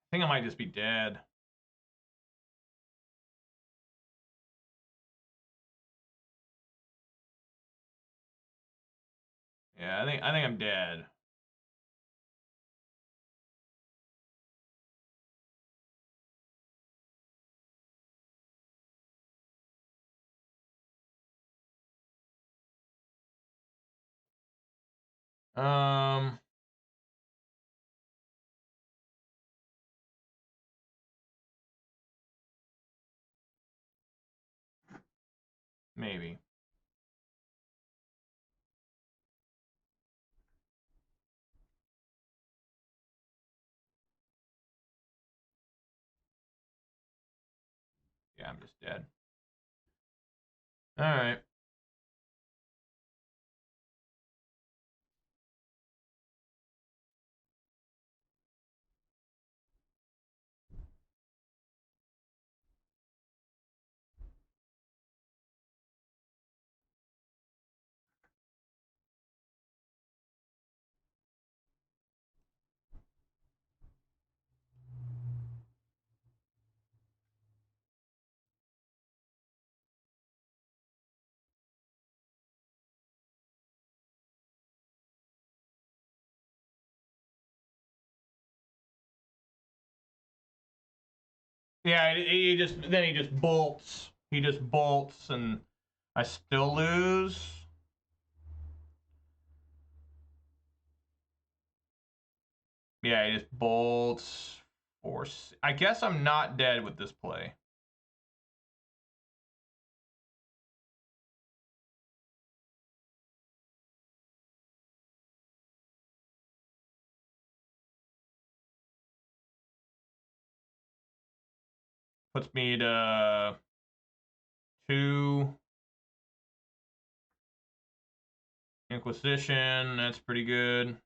I think I might just be dead. Yeah, I think I'm dead. Um, maybe. Yeah, I'm just dead. All right. Yeah, he just bolts. He just bolts, and I still lose. Yeah, he just bolts. Force. I guess I'm not dead with this play. Puts me to 2. Inquisition. That's pretty good.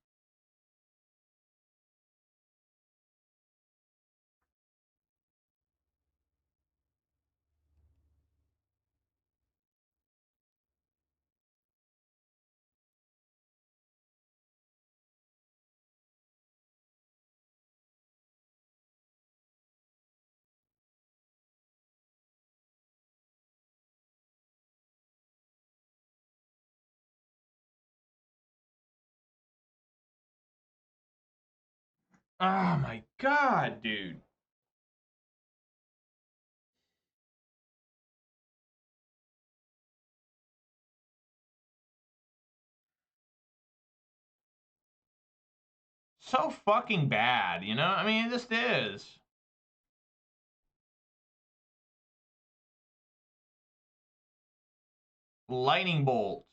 Oh my god, dude. So fucking bad, you know? I mean, it just is. Lightning bolt.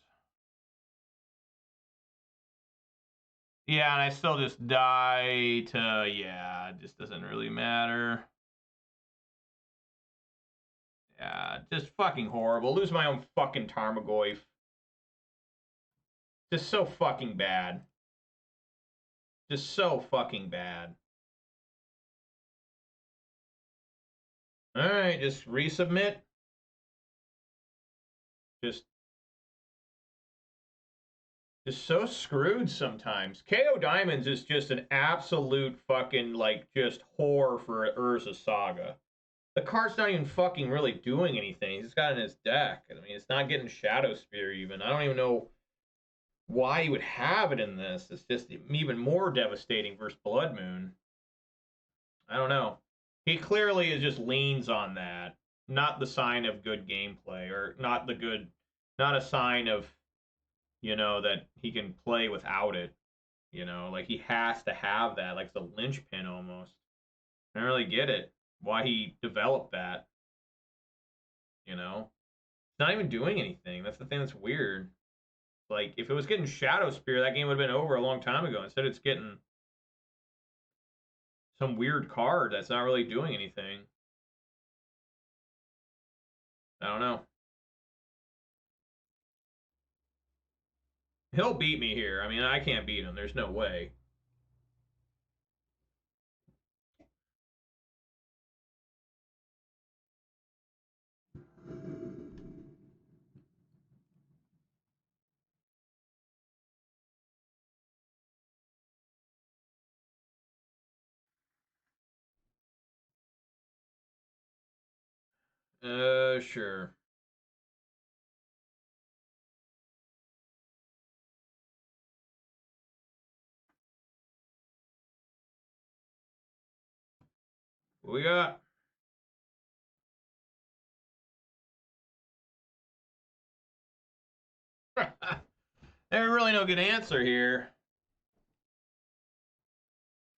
Yeah, and I still just die to, yeah, it just doesn't really matter. Yeah, just fucking horrible. Lose my own fucking Tarmogoyf. Just so fucking bad. Just so fucking bad. Alright, just resubmit. Just so screwed sometimes. KO Diamonds is just an absolute fucking, like, just whore for Urza Saga. The card's not even fucking really doing anything. He's got it in his deck. I mean, it's not getting Shadow Spear even. I don't even know why he would have it in this. It's just even more devastating versus Blood Moon. I don't know. He clearly is just leans on that. Not the sign of good gameplay, or not a sign of, that he can play without it. Like he has to have that, like it's a linchpin almost. I don't really get it. Why he developed that, It's not even doing anything. That's the thing that's weird. Like, if it was getting Shadow Spear, that game would have been over a long time ago. Instead, it's getting some weird card that's not really doing anything. I don't know. He'll beat me here. I mean, I can't beat him. There's no way. Sure. What we got? There's really no good answer here.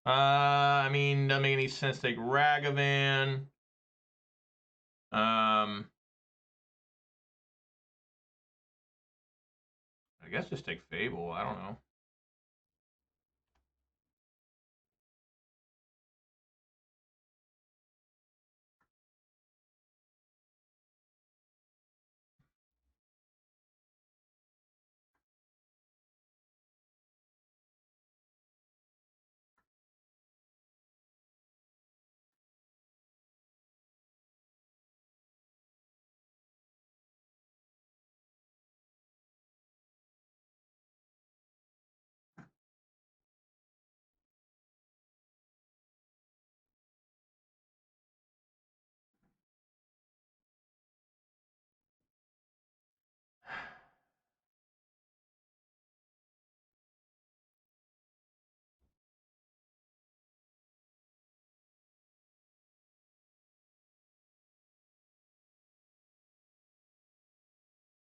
I mean, doesn't make any sense to take Ragavan. I guess just take Fable. I don't know.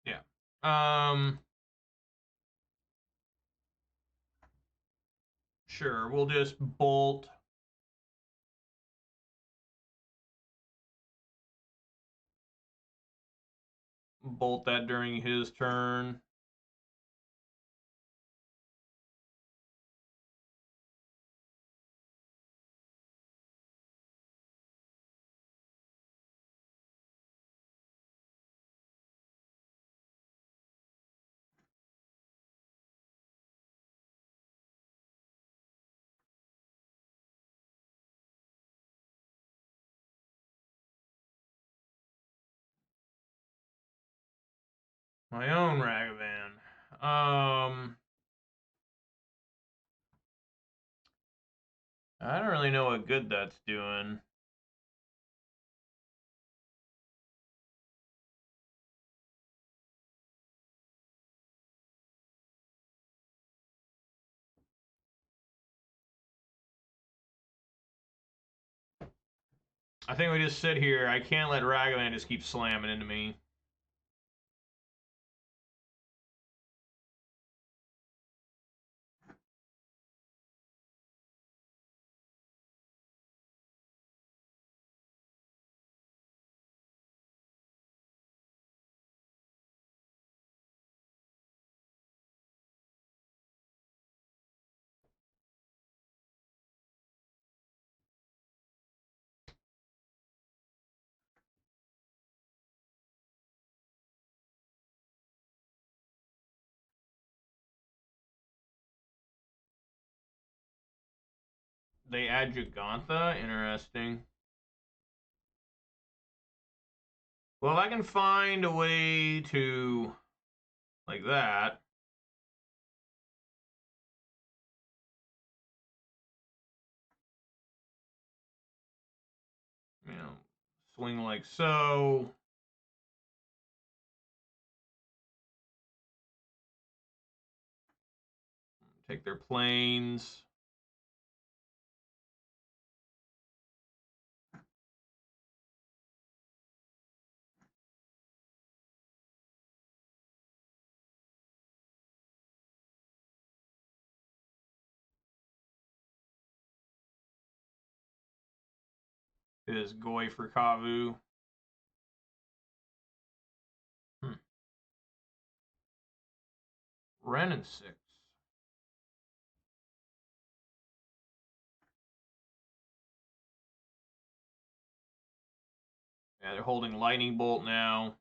Yeah. Sure. We'll just bolt. Bolt that during his turn. My own Ragavan. I don't really know what good that's doing. I think we just sit here. I can't let Ragavan just keep slamming into me. They add Gigantha? Interesting. Well, if I can find a way to, like that. You know, swing like so. Take their planes. Is Goi for Kavu. Ren and 6. Yeah, they're holding Lightning Bolt now.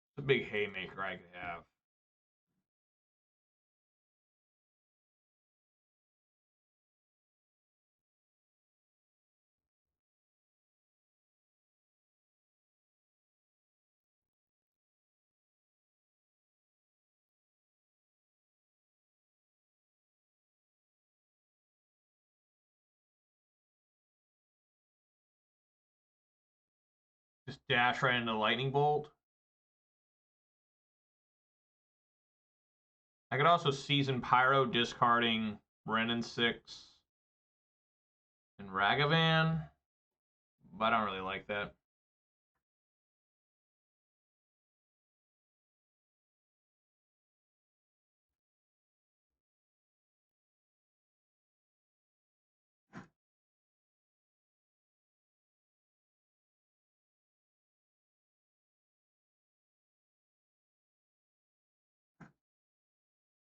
It's a big haymaker I could have. Just dash right into Lightning Bolt. I could also Season Pyro, discarding Ren and 6. And Ragavan, but I don't really like that.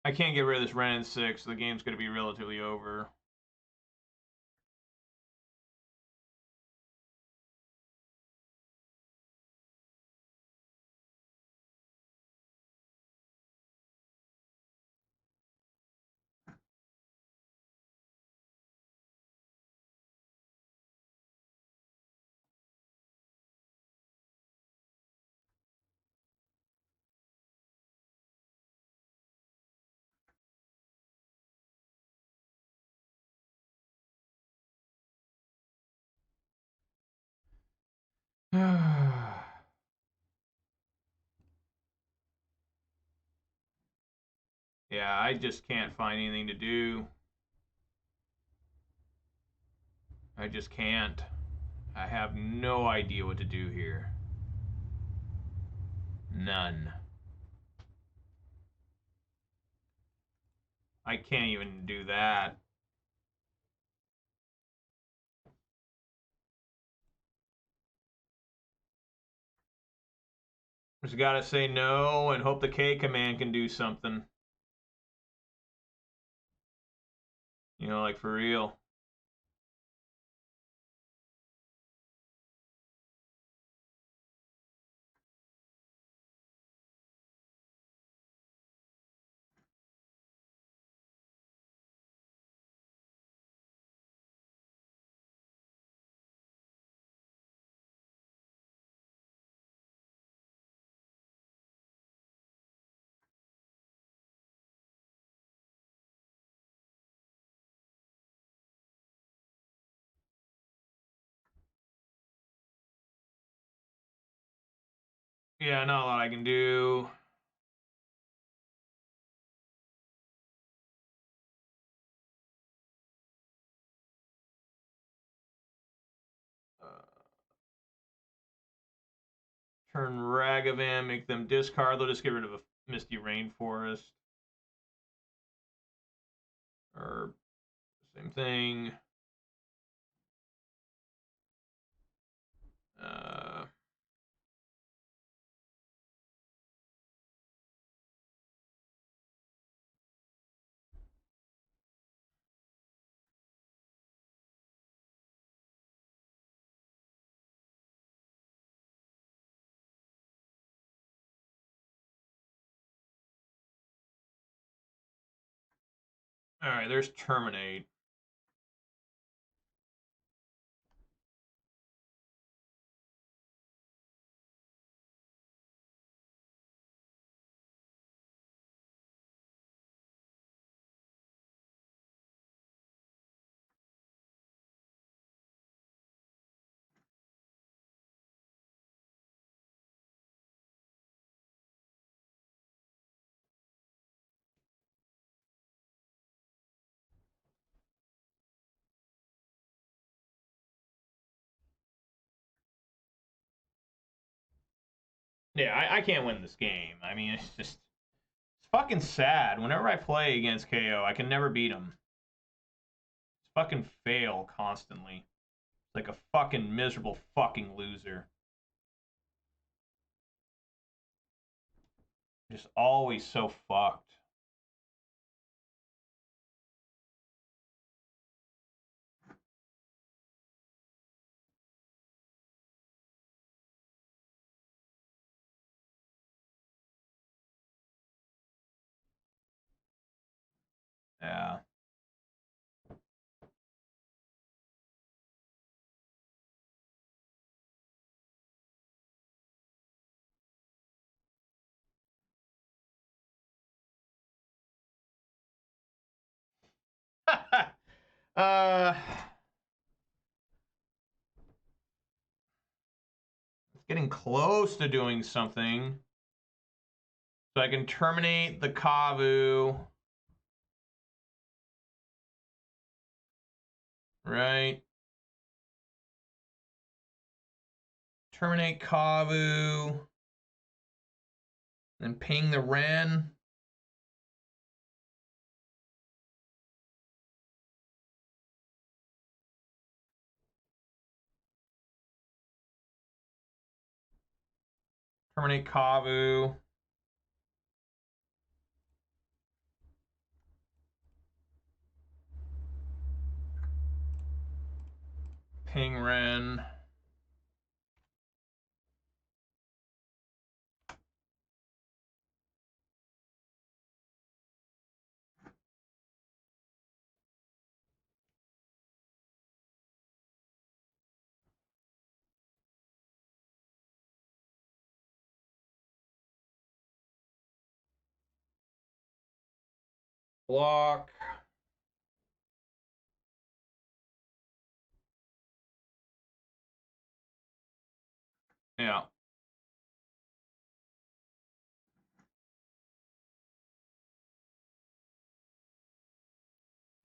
I can't get rid of this Ren in 6, so the game's going to be relatively over. Yeah, I just can't find anything to do. I just can't. I have no idea what to do here. None. I can't even do that. Just gotta say no and hope the K command can do something. You know, like for real. Yeah, not a lot I can do. Turn Ragavan, make them discard. They'll just get rid of a Misty Rainforest. Or same thing. All right, there's Terminate. Yeah, I can't win this game. I mean, it's fucking sad. Whenever I play against KO, I can never beat him. It's fucking fail constantly. Like a fucking miserable fucking loser. Just always so fucked. Yeah. uh, it's getting close to doing something. So I can terminate the Kavu. Right. Terminate Kavu. Then ping the Ren. Terminate Kavu. Ping Ren. Block. Yeah.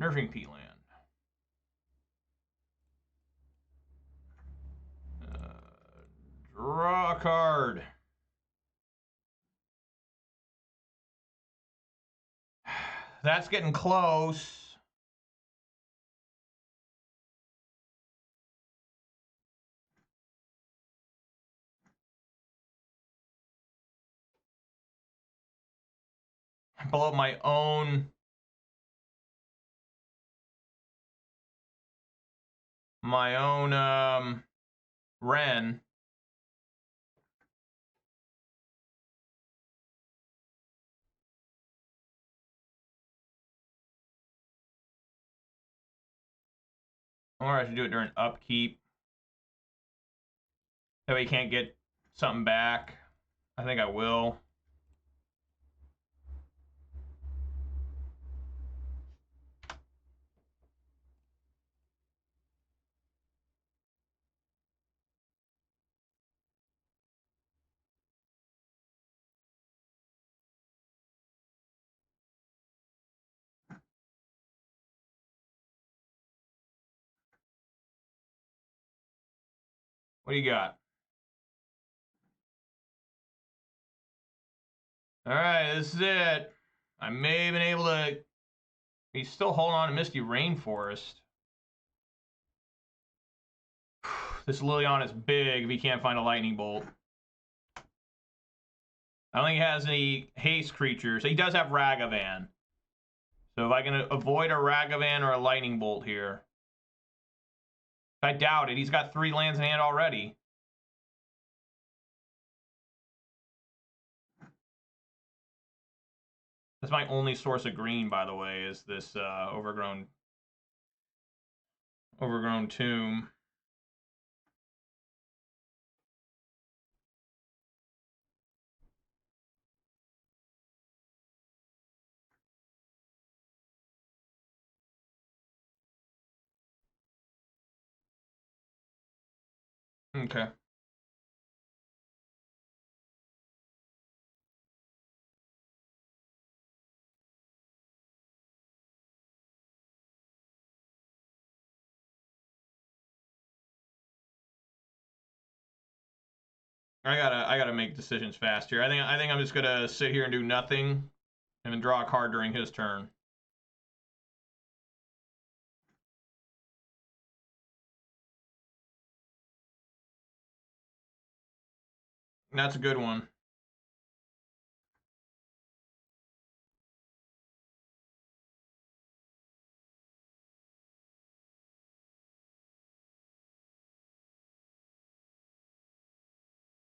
Nerfing P-Land. Draw a card. That's getting close. Pull up my own Ren. Or I should do it during upkeep. That way you can't get something back. I think I will. What do you got? All right, this is it. I may have been able to... He's still holding on to Misty Rainforest. This Lilion is big if he can't find a lightning bolt. I don't think he has any haste creatures. He does have Ragavan. So if I can avoid a Ragavan or a lightning bolt here. I doubt it. He's got 3 lands in hand already. That's my only source of green, by the way, is this overgrown tomb. Okay. I gotta make decisions fast here. I think I'm just gonna sit here and do nothing, and then draw a card during his turn. That's a good one.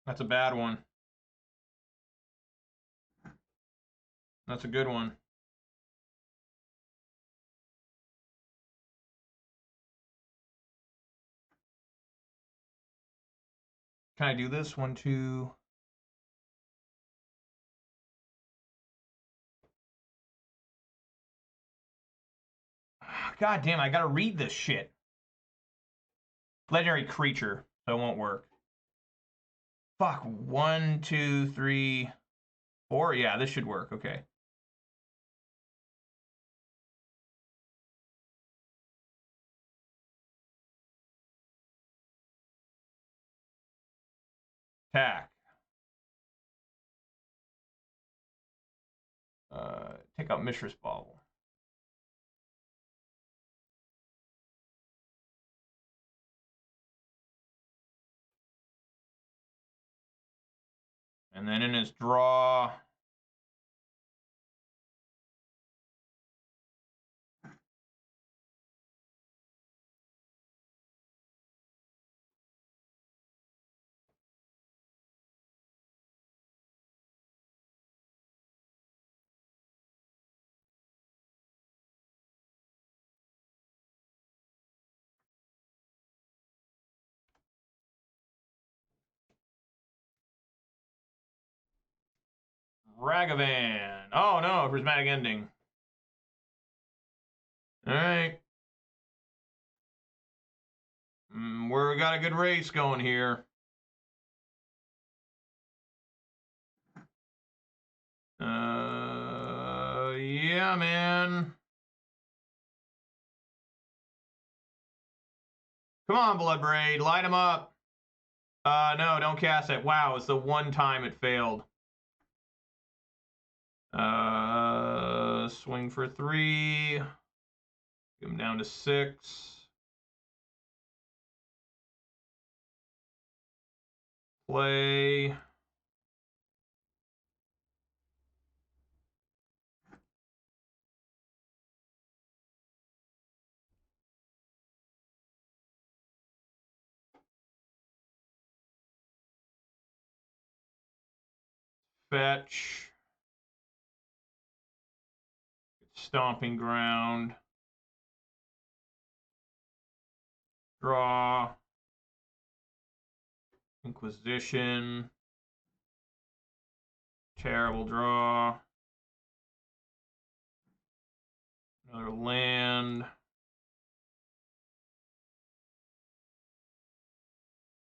That's a bad one. That's a good one. Can I do this? 1, 2. God damn, I gotta read this shit. Legendary creature, so it won't work. Fuck, 1, 2, 3, 4. Yeah, this should work. Okay. Attack. Take out Mishra's Bauble. And then in his draw, Ragavan. Oh no, prismatic ending. All right. We got a good race going here. Yeah, man. Come on, Bloodbraid, light him up. No, don't cast it. Wow, it's the one time it failed. Swing for 3. Get him down to 6. Play. Fetch. Stomping Ground. Draw. Inquisition. Terrible draw. Another land.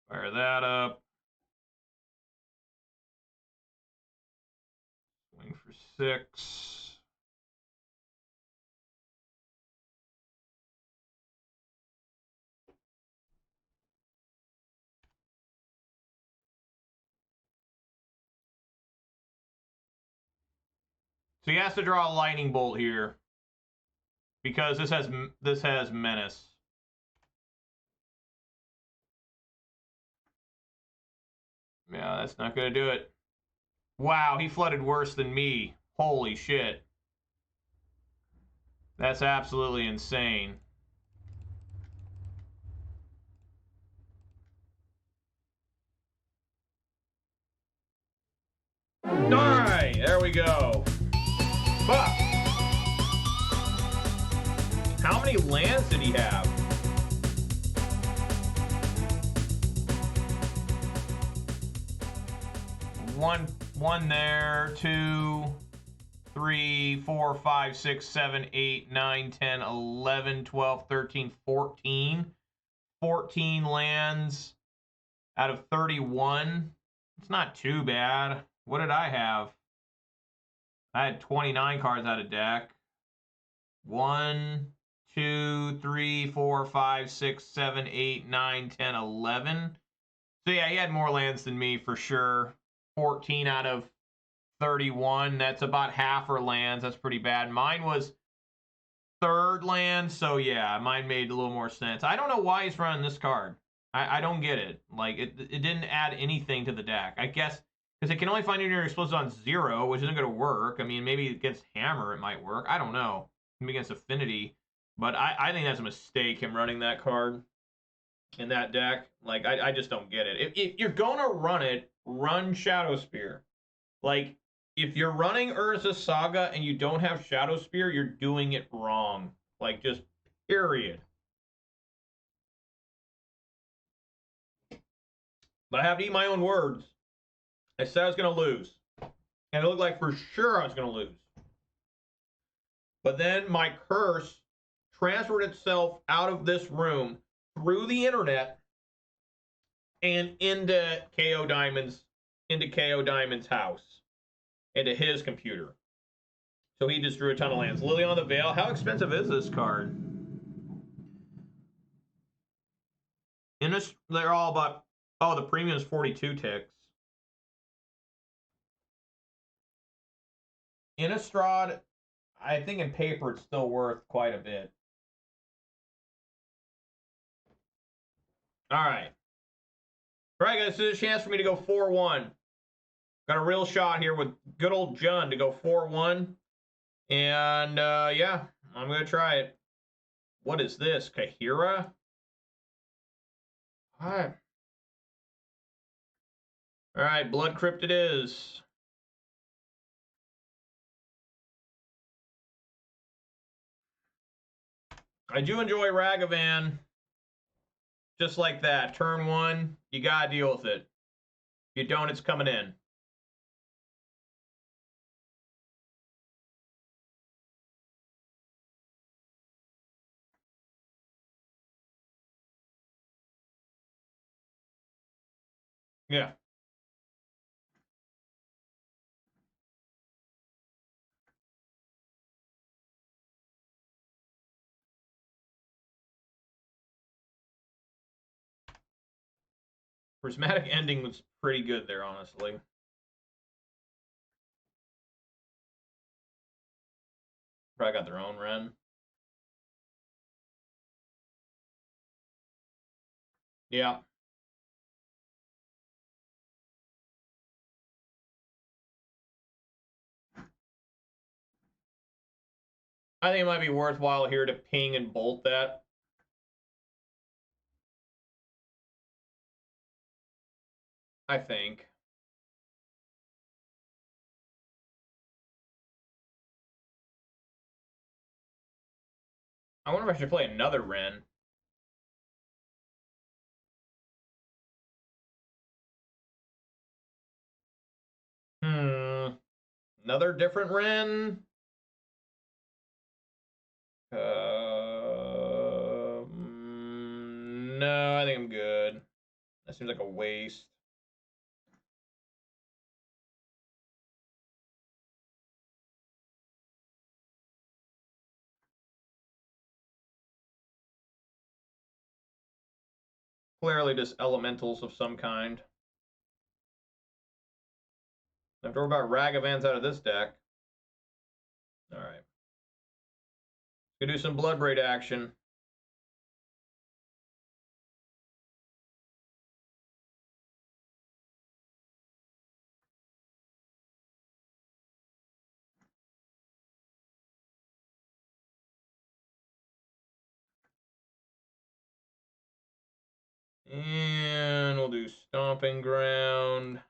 Fire that up. Swing for 6. So he has to draw a lightning bolt here because this has menace. Yeah, that's not gonna do it. Wow, he flooded worse than me. Holy shit. That's absolutely insane. Alright, there we go. Fuck. How many lands did he have? One there, 2, 3, 4, 5, 6, 7, 8, 9, 10, 11, 12, 13, 14. 14 lands out of 31. It's not too bad. What did I have? I had 29 cards out of deck. 1, 2, 3, 4, 5, 6, 7, 8, 9, 10, 11. So yeah, he had more lands than me for sure. 14 out of 31. That's about half her lands. That's pretty bad. Mine was third land, so yeah, mine made a little more sense. I don't know why he's running this card. I don't get it. Like, it didn't add anything to the deck. I guess because it can only find your explosives on 0, which isn't going to work. I mean, maybe against Hammer it might work. I don't know. Maybe against Affinity. But I think that's a mistake, him running that card in that deck. Like, I just don't get it. If you're going to run it, run Shadow Spear. Like, if you're running Urza Saga and you don't have Shadow Spear, you're doing it wrong. Like, just period. But I have to eat my own words. I said I was going to lose. And it looked like for sure I was going to lose. But then my curse transferred itself out of this room through the internet and into KO Diamond's house, into his computer. So he just drew a ton of lands. Lily on the Veil. How expensive is this card? In this, they're all about. Oh, the premium is 42 ticks. Innistrad, I think in paper it's still worth quite a bit. All right. All right, guys, this is a chance for me to go 4-1. Got a real shot here with good old Jun to go 4-1. And, yeah, I'm going to try it. What is this? Kahira? What? All right, Blood Crypt it is. I do enjoy Ragavan. Just like that. Turn 1, you got to deal with it. If you don't, it's coming in. Yeah. Prismatic Ending was pretty good there, honestly. Probably got their own Ren. Yeah. I think it might be worthwhile here to ping and bolt that. I think. I wonder if I should play another Ren. Another different Ren? No, I think I'm good. That seems like a waste. Clearly just elementals of some kind. I have to worry about Ragavans out of this deck. Alright. Gonna do some Bloodbraid action. And we'll do Stomping Ground.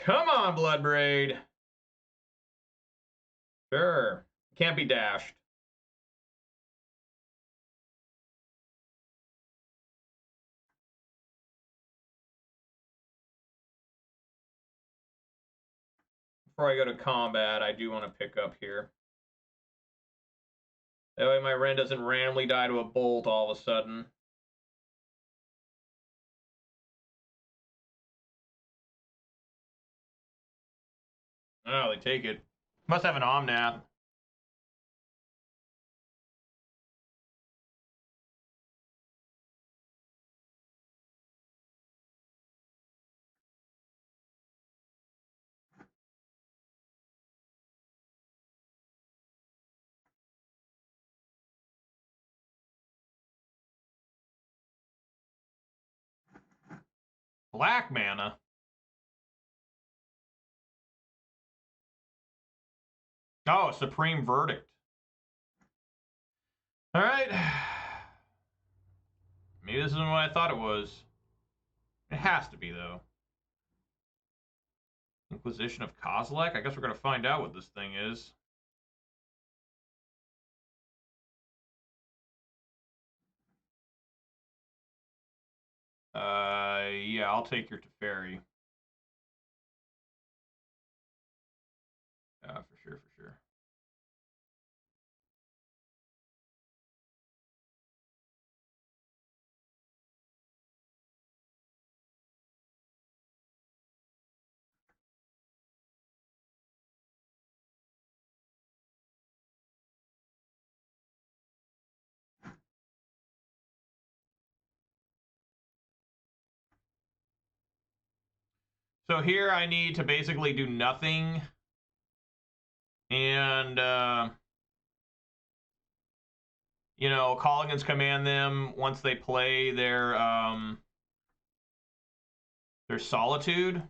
Come on, Bloodbraid. Sure. Can't be dashed. Before I go to combat, I do want to pick up here. That way my Ren doesn't randomly die to a bolt all of a sudden. Oh, they take it. Must have an Omnath. Black mana. Oh, Supreme Verdict. All right. Maybe this isn't what I thought it was. It has to be, though. Inquisition of Kozilek? I guess we're going to find out what this thing is. Yeah, I'll take your Teferi. For sure, for sure. So here I need to basically do nothing. And, you know, call against command them once they play their Solitude.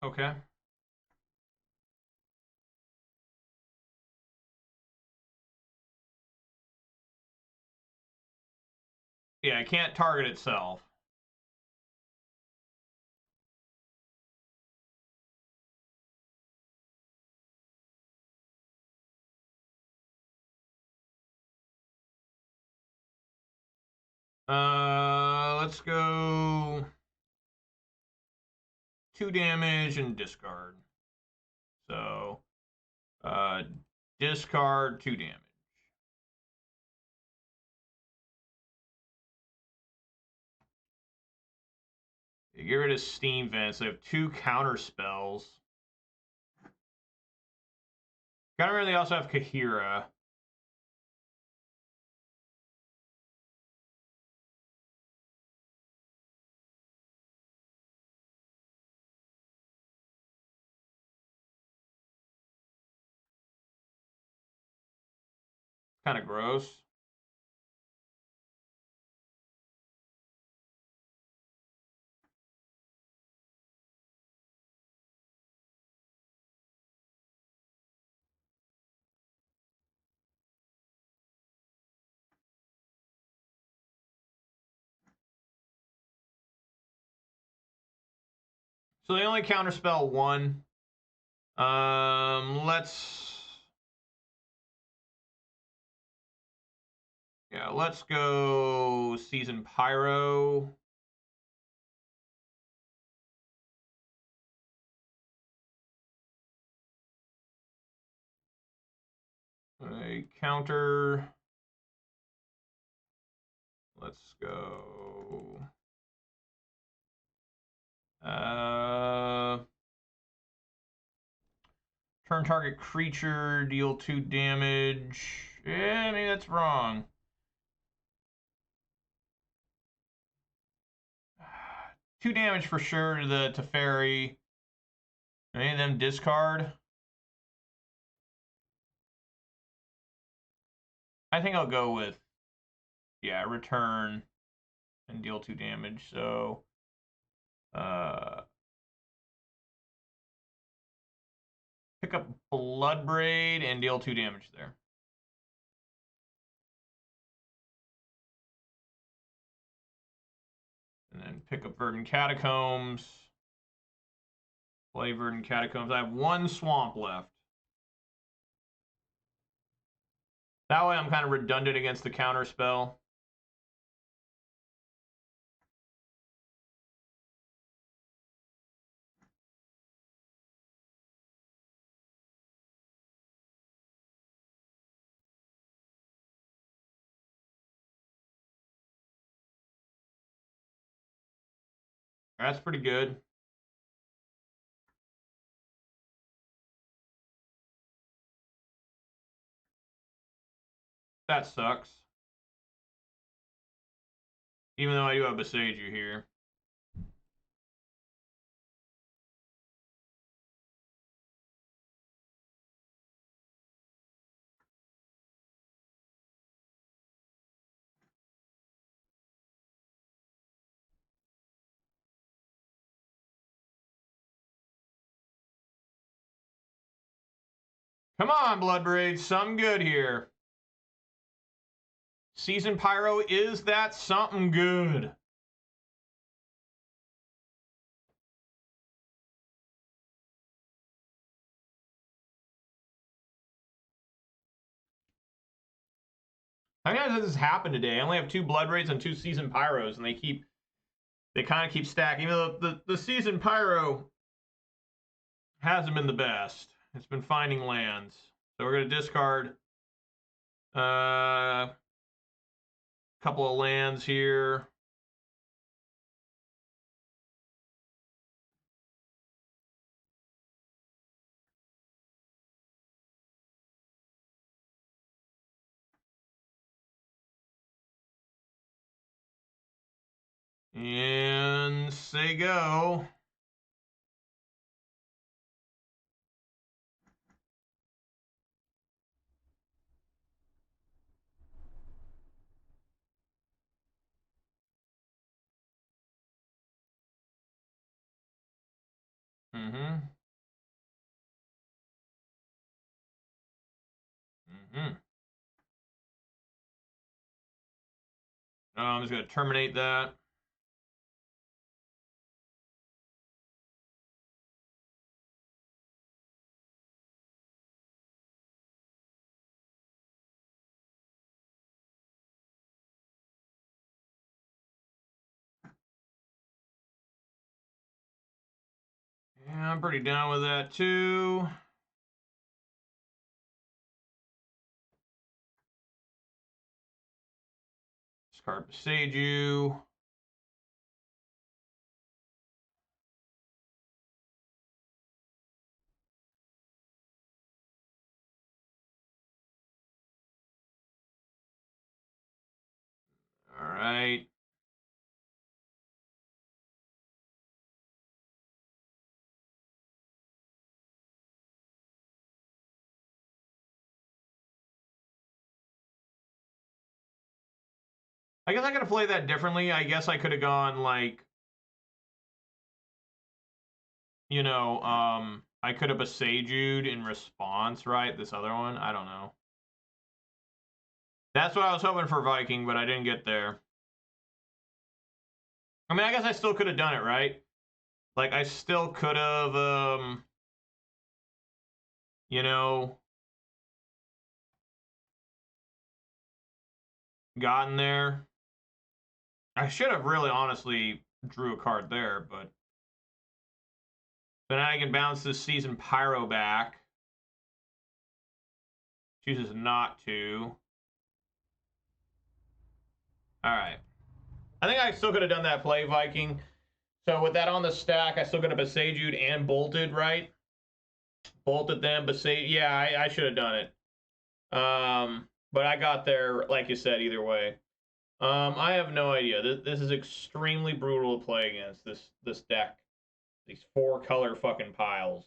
Okay. Yeah, it can't target itself. Let's go 2 damage and discard. So, discard 2 damage. You get rid of Steam Vents. They have 2 counter spells. Counter, they also have Kahira. Kind of gross. So they only counterspell 1. Let's go Season Pyro. A counter. Let's go. Turn target creature, deal 2 damage. Yeah, maybe that's wrong. Two damage for sure to the Teferi. Any of them discard? I think I'll go with, yeah, return and deal 2 damage. So, pick up Bloodbraid and deal 2 damage there. And then pick up Verdant Catacombs. Play Verdant Catacombs. I have 1 swamp left. That way I'm kind of redundant against the counter spell. That's pretty good. That sucks. Even though I do have Besage here. Come on, Bloodbraid. Something good here. Season Pyro, is that something good? How many times has this happened today? I only have 2 Blood Raids and 2 Seasoned Pyros, and they kind of keep stacking. Even though the Seasoned Pyro hasn't been the best. It's been finding lands. So we're going to discard a couple of lands here. And say go. Mm-hmm. Mm-hmm. I'm just going to terminate that. Yeah, I'm pretty down with that too. Discard Beseiju. All right. I guess I could have played that differently. I guess I could have gone like, you know, I could have Beseju'd in response, right? This other one, I don't know. That's what I was hoping for Viking, but I didn't get there. I mean, I guess I still could have done it, right? Like, I still could have, you know, gotten there. I should have really honestly drew a card there, but now I can bounce this Seasoned Pyro back. Chooses not to. All right. I think I still could have done that play, Viking. So with that on the stack, I still could have Beseju'd and bolted, right? Bolted them, Besage. Yeah, I should have done it. But I got there, like you said, either way. I have no idea. This is extremely brutal to play against, this deck. These 4-color fucking piles.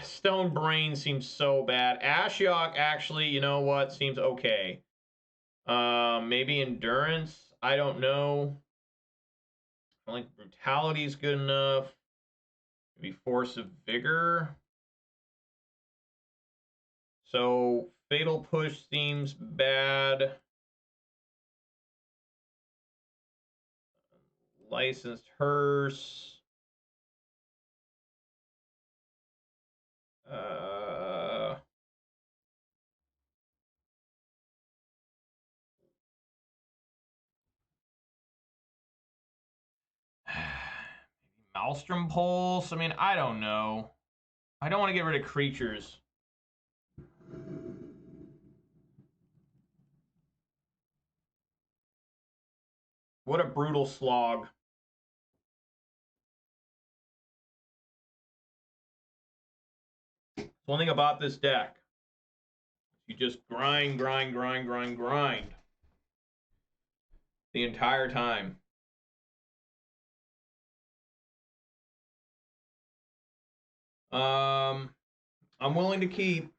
Stone Brain seems so bad. Ashiok actually, you know what, seems okay. Maybe Endurance. I don't know. I don't think Brutality is good enough. Maybe Force of Vigor. So Fatal Push seems bad. Licensed Hearse. Maelstrom Pulse. I mean, I don't know. I don't want to get rid of creatures. What a brutal slog. One thing about this deck, you just grind the entire time. I'm willing to keep.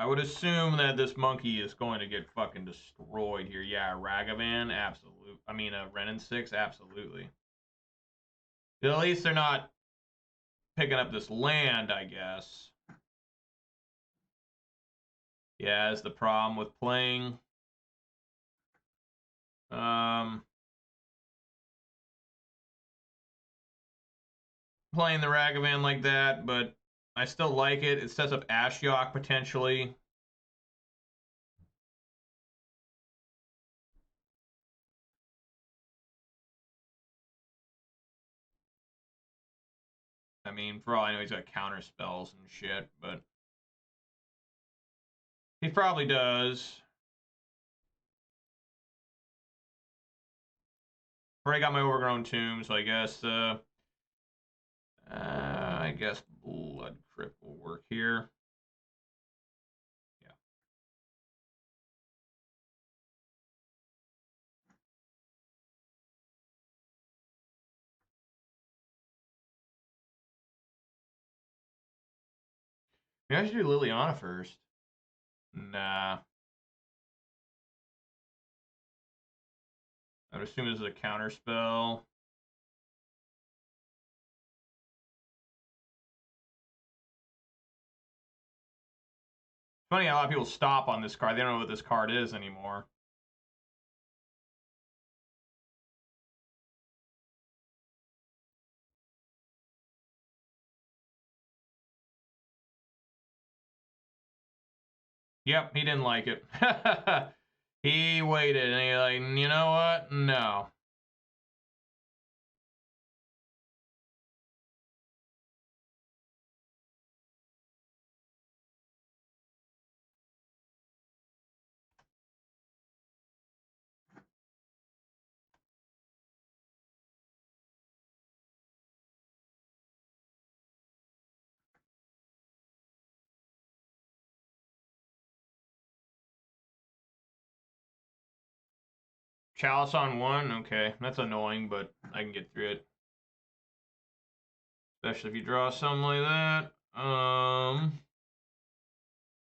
I would assume that this monkey is going to get fucking destroyed here. Yeah, Ragavan, absolute. I mean, Ren and 6, absolutely. At least they're not picking up this land, I guess. Yeah, is the problem with playing. Playing the Ragavan like that, but I still like it. It sets up Ashiok potentially. I mean, for all I know, he's got counter spells and shit, but he probably does. Already got my Overgrown Tomb, so I guess Blood Crypt will work here. Yeah. Maybe I should do Liliana first. Nah. I would assume this is a counter spell. Funny how a lot of people stop on this card. They don't know what this card is anymore. Yep, he didn't like it. He waited, and he like, you know what? No. Chalice on 1? Okay, that's annoying, but I can get through it. Especially if you draw something like that.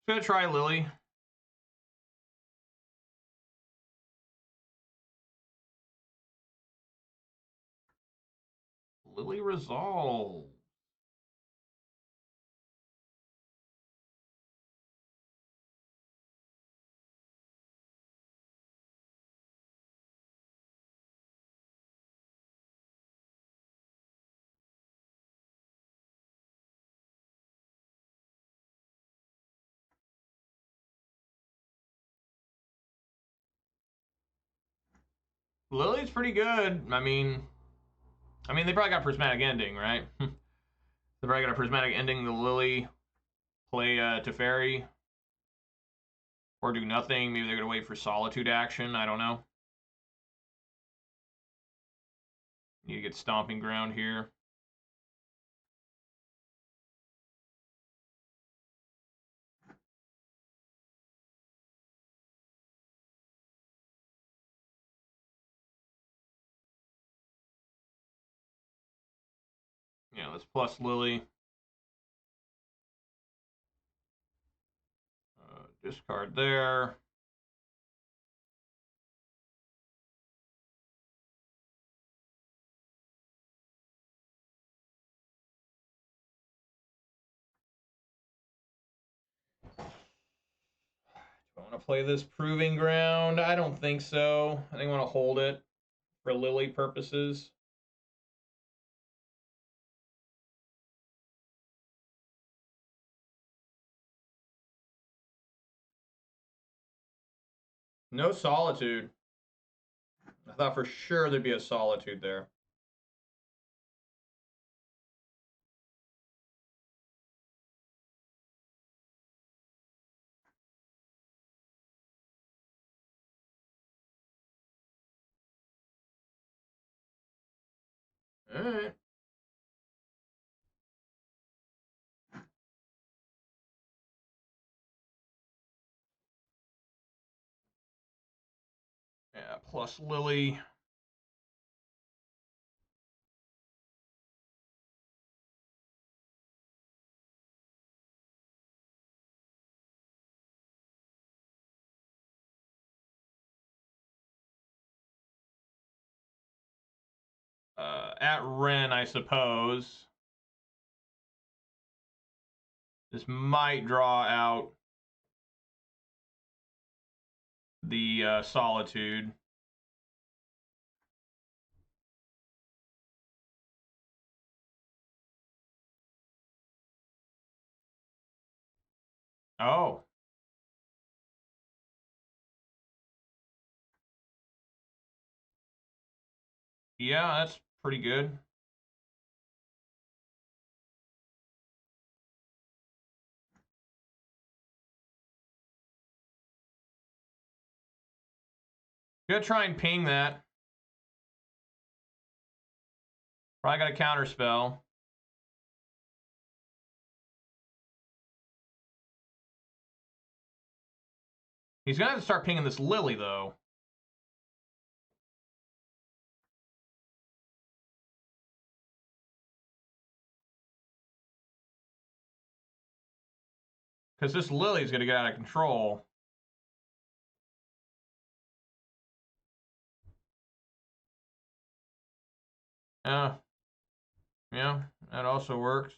Gonna try Lily. Lily resolve. Lily's pretty good. I mean, they probably got prismatic ending, right? They probably got a prismatic ending. The Lily play Teferi or do nothing. Maybe they're gonna wait for Solitude action. I don't know. Need to get Stomping Ground here. Yeah, let's plus Lily. Discard there. Do I want to play this Proving Ground? I don't think so. I think I want to hold it for Lily purposes. No Solitude. I thought for sure there'd be a Solitude there. All right. Yeah, plus Lily. at Ren, I suppose. This might draw out the Solitude. Oh. Yeah, that's pretty good. Gonna try and ping that. Probably got a counter spell. He's gonna have to start pinging this Lily, though. Because this Lily's gonna get out of control. Yeah, that also works.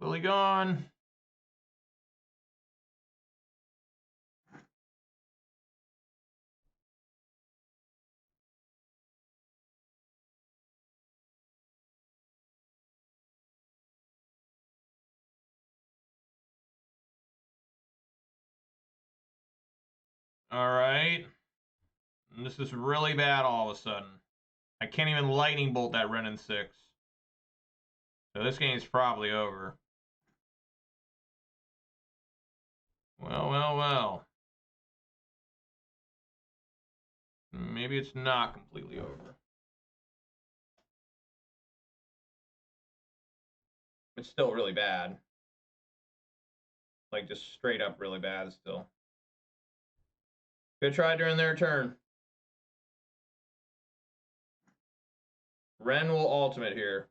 Lily gone. All right. And this is really bad all of a sudden. I can't even lightning bolt that Ren in 6. So this game's probably over. Well. Maybe it's not completely over. It's still really bad. Like, just straight up really bad still. Good try during their turn. Ren will ultimate here.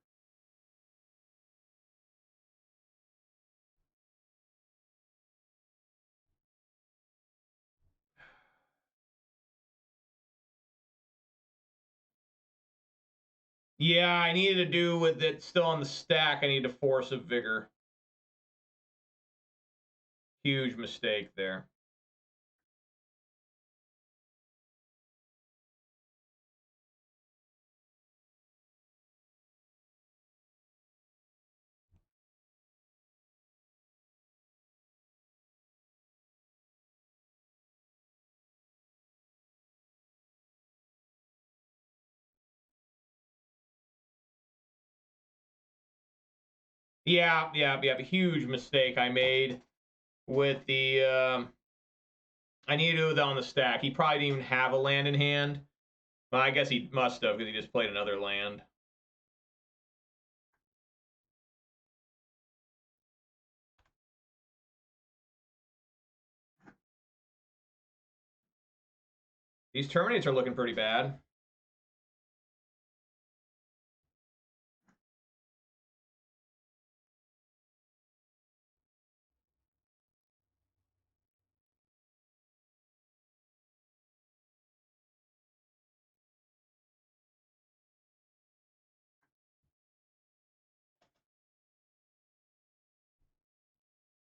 Yeah, I needed to do with it still on the stack. I need to Force of Vigor. Huge mistake there. Yeah. A huge mistake I made with the. I needed to do it on the stack. He probably didn't even have a land in hand. Well, I guess he must have because he just played another land. These Terminates are looking pretty bad.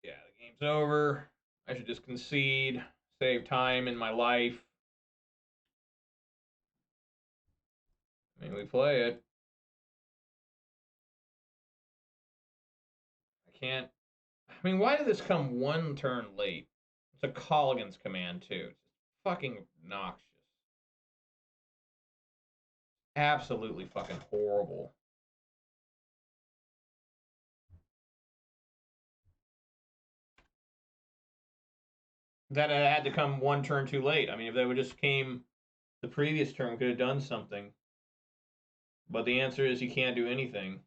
Yeah, the game's over. I should just concede, save time in my life. I mean, we play it. I can't. I mean, why did this come one turn late? It's a Colligan's command, too. It's fucking obnoxious. Absolutely fucking horrible. That had to come one turn too late. I mean, if they would just came the previous turn, could have done something. But the answer is you can't do anything.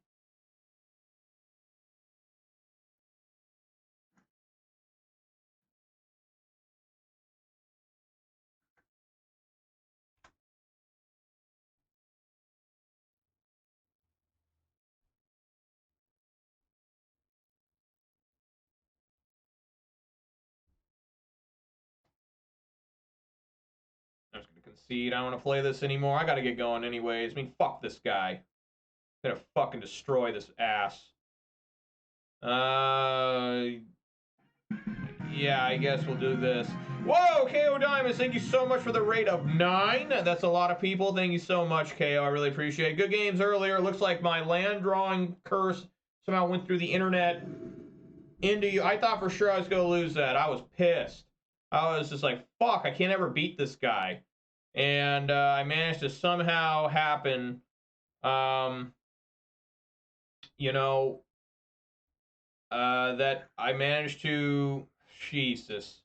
I'm just going to concede. I don't want to play this anymore. I gotta get going anyways. I mean, fuck this guy. I'm gonna fucking destroy this ass. Yeah, I guess we'll do this. Whoa, KO Diamonds, thank you so much for the rate of 9. That's a lot of people. Thank you so much, KO. I really appreciate it. Good games earlier. Looks like my land drawing curse somehow went through the internet into you. I thought for sure I was going to lose that. I was pissed. I was just like, fuck, I can't ever beat this guy. And I managed to somehow happen, you know, that I managed to, Jesus.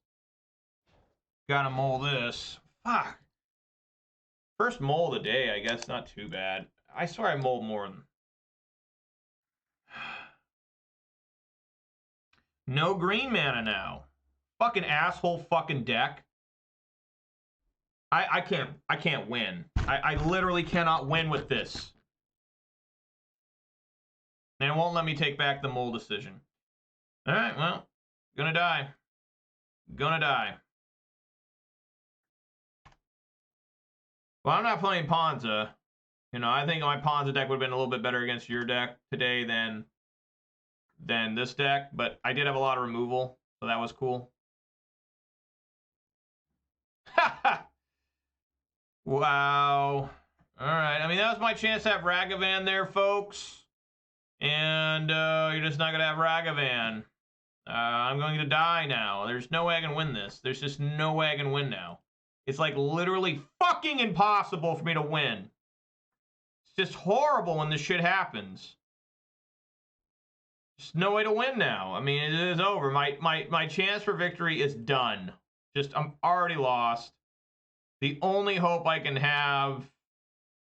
Gotta mull this. Fuck. First mull of the day, I guess, not too bad. I swear I mulled more than... No green mana now. Fucking asshole fucking deck. I can't win. I literally cannot win with this. And it won't let me take back the mull decision. Alright, well, gonna die. Gonna die. Well, I'm not playing Ponza. You know, I think my Ponza deck would have been a little bit better against your deck today than this deck, but I did have a lot of removal, so that was cool. Wow. All right. I mean, that was my chance to have Ragavan there, folks. And you're just not going to have Ragavan. I'm going to die now. There's no way I can win this. There's just no way I can win now. It's like literally fucking impossible for me to win. It's just horrible when this shit happens. There's no way to win now. I mean, it is over. My chance for victory is done. Just, I'm already lost. The only hope I can have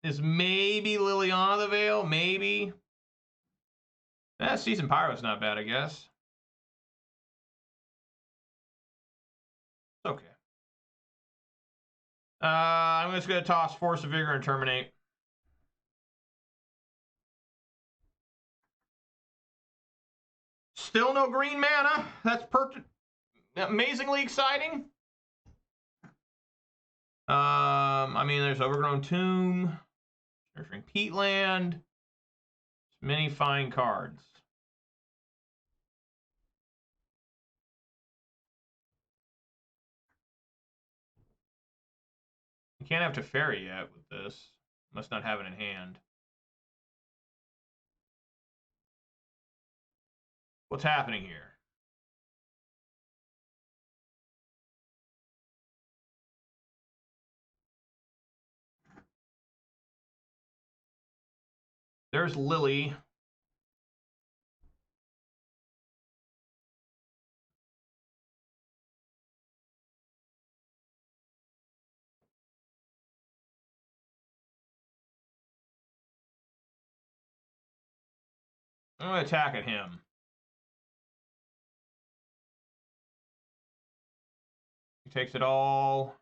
is maybe Liliana the Veil, maybe. Season Pyro's not bad, I guess. It's okay. I'm just going to toss Force of Vigor and Terminate. Still no green mana. That's amazingly exciting. I mean, there's Overgrown Tomb, Nurturing Peatland, many fine cards. You can't have Teferi yet with this. Must not have it in hand. What's happening here? There's Lily. I'm going to attack at him. He takes it all.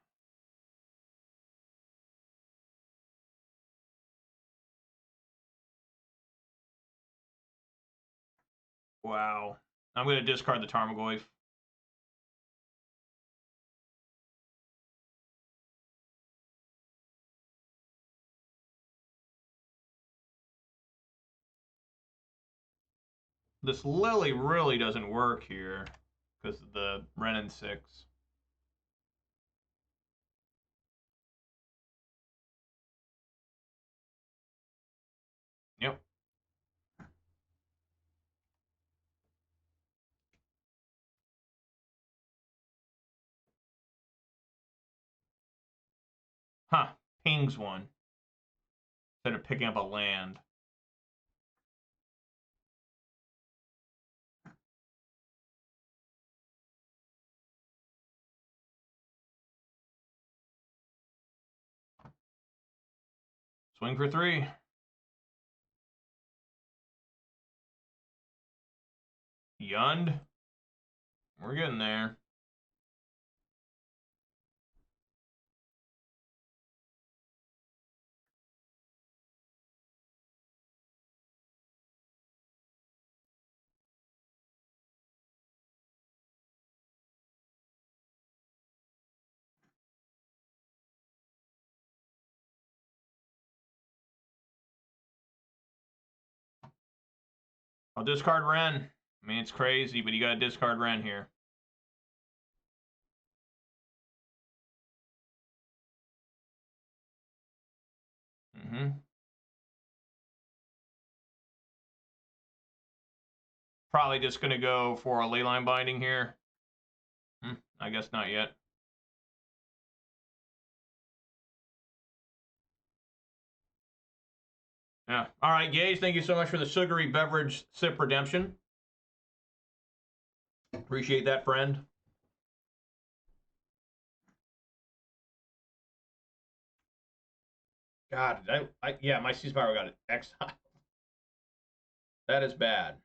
Wow. I'm going to discard the Tarmogoyf. This Lily really doesn't work here because of the Renin 6. Yep. Huh. Pings one. Instead of picking up a land. Swing for 3. Yund. We're getting there. I'll discard Ren. I mean, it's crazy, but you got to discard Ren here. Probably just going to go for a Leyline Binding here. I guess not yet. Yeah. All right, Gage, thank you so much for the sugary beverage sip redemption. Appreciate that, friend. God, yeah, my C Spiral got it exiled. That is bad.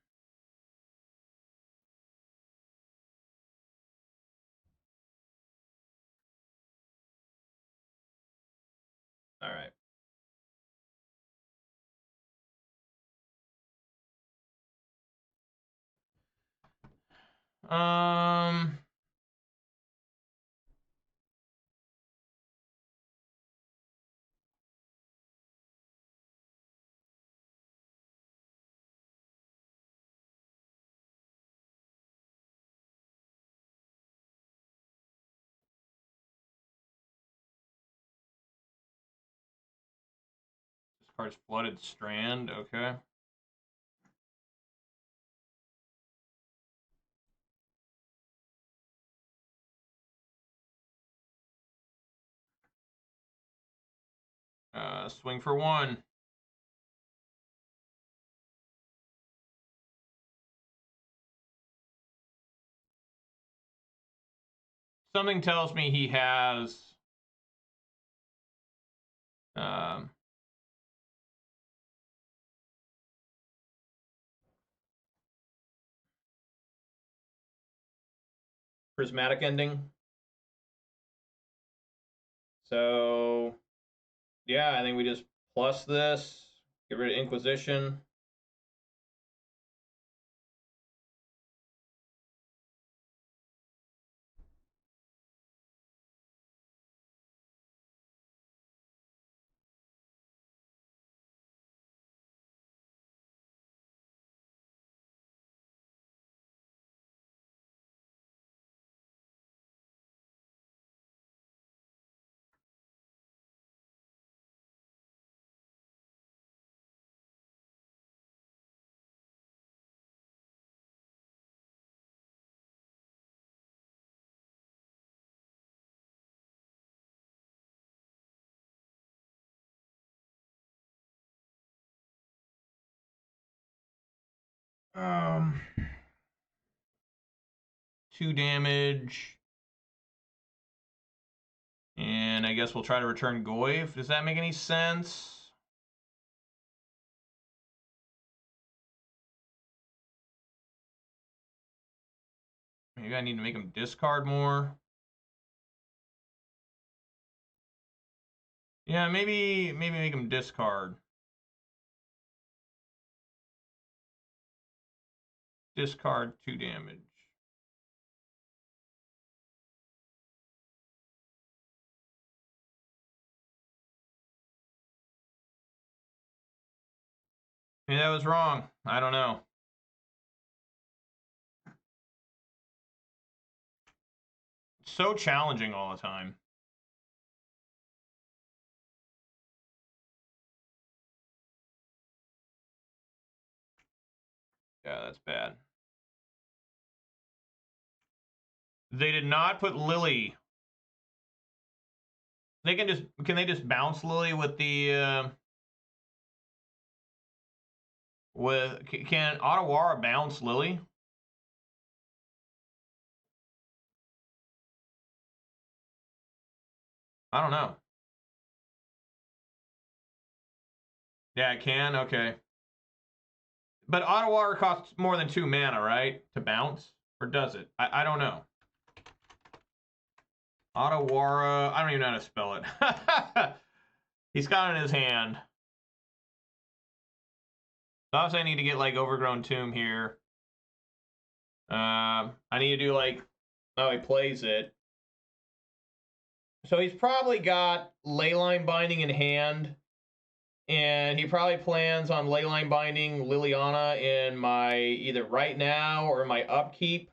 All right. This card's Flooded Strand. Okay. Swing for one. Something tells me he has Prismatic Ending. So, yeah, I think we just plus this, get rid of Inquisition. Two damage. And I guess we'll try to return Goyf. Does that make any sense? Maybe I need to make him discard more. Yeah, maybe make him discard. Discard 2 damage. Maybe that was wrong. I don't know. It's so challenging all the time. Yeah, that's bad. They did not put Lily. They can they just bounce Lily with the can Otawara bounce Lily? I don't know. Yeah, it can. Okay. But Otawara costs more than 2 mana, right? To bounce? Or does it? I don't know. Otawara. I don't even know how to spell it. He's got it in his hand. So obviously I need to get like Overgrown Tomb here. I need to do like, oh, he plays it. So he's probably got Leyline Binding in hand And he probably plans on Leyline Binding Liliana in my either right now or my upkeep.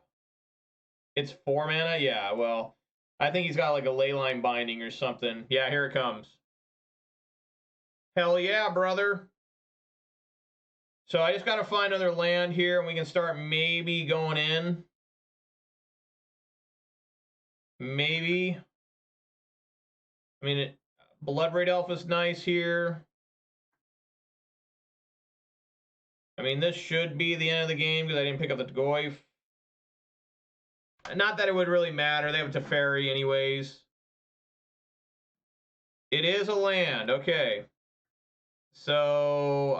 It's 4 mana? Yeah, well, I think he's got like a Leyline Binding or something. Yeah, here it comes. Hell yeah, brother. So I just got to find another land here, and we can start maybe going in. Maybe. I mean, Bloodbraid Elf is nice here. I mean, this should be the end of the game because I didn't pick up the Goyf. Not that it would really matter. They have a Teferi anyways. It is a land. Okay. So,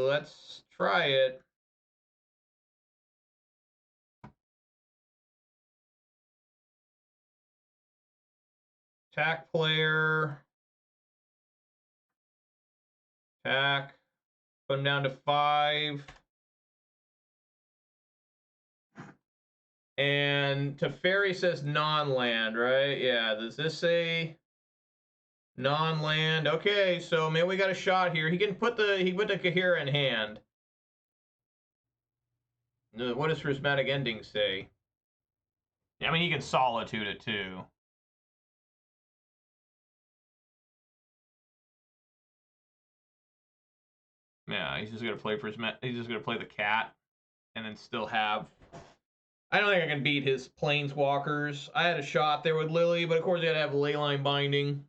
let's try it. Attack player. Attack. Put him down to 5. And Teferi says non-land, right? Yeah, does this say non-land? Okay, so maybe we got a shot here. He put the Kahira in hand. What does Prismatic Ending say? I mean, he can Solitude it too. Yeah, he's just gonna play he's just gonna play the cat, and then still have. I don't think I can beat his Planeswalkers. I had a shot there with Lily, but of course I gotta have Leyline Binding.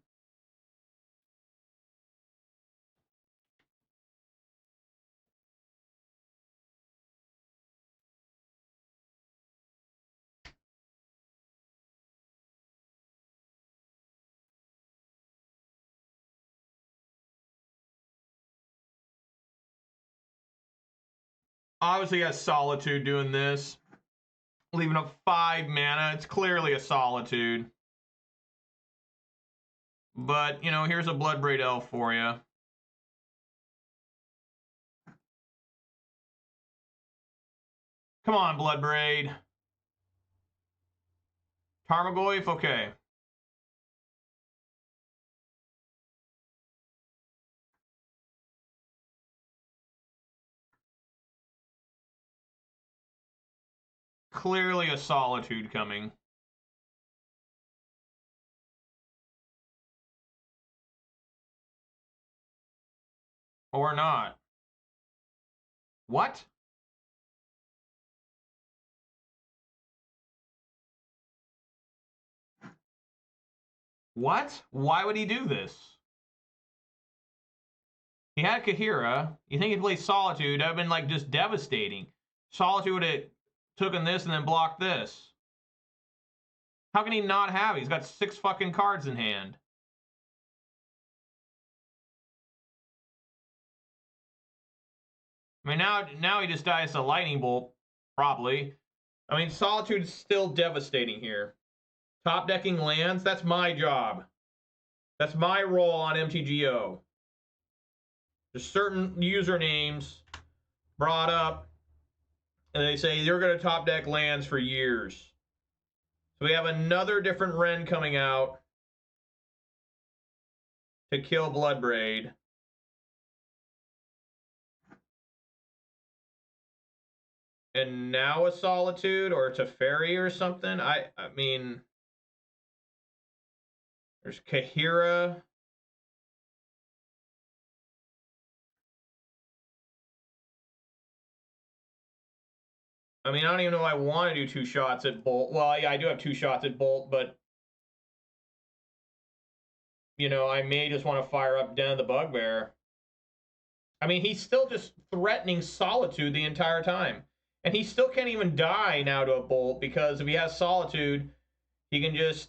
Obviously, got Solitude doing this. Leaving up 5 mana. It's clearly a Solitude. But, you know, here's a Bloodbraid Elf for you. Come on, Bloodbraid. Tarmogoyf? Okay. Clearly a Solitude coming. Or not. What? What? Why would he do this? He had Kahira. You think he'd play Solitude? That would have been like just devastating. Solitude would have taken this and then blocked this. How can he not have it? He's got 6 fucking cards in hand. I mean, now he just dies to Lightning Bolt, probably. I mean, Solitude's still devastating here. Top decking lands, that's my job. That's my role on MTGO. There's certain usernames brought up, and they say you're going to top deck lands for years. So we have another different Wrenn coming out to kill Bloodbraid. And now a Solitude or a Teferi or something. I mean, there's Kahira. I mean, I don't even know if I want to do 2 shots at Bolt. Well, yeah, I do have 2 shots at Bolt, but you know, I may just want to fire up Den of the Bugbear. I mean, he's still just threatening Solitude the entire time. And he still can't even die now to a Bolt, because if he has Solitude, he can just,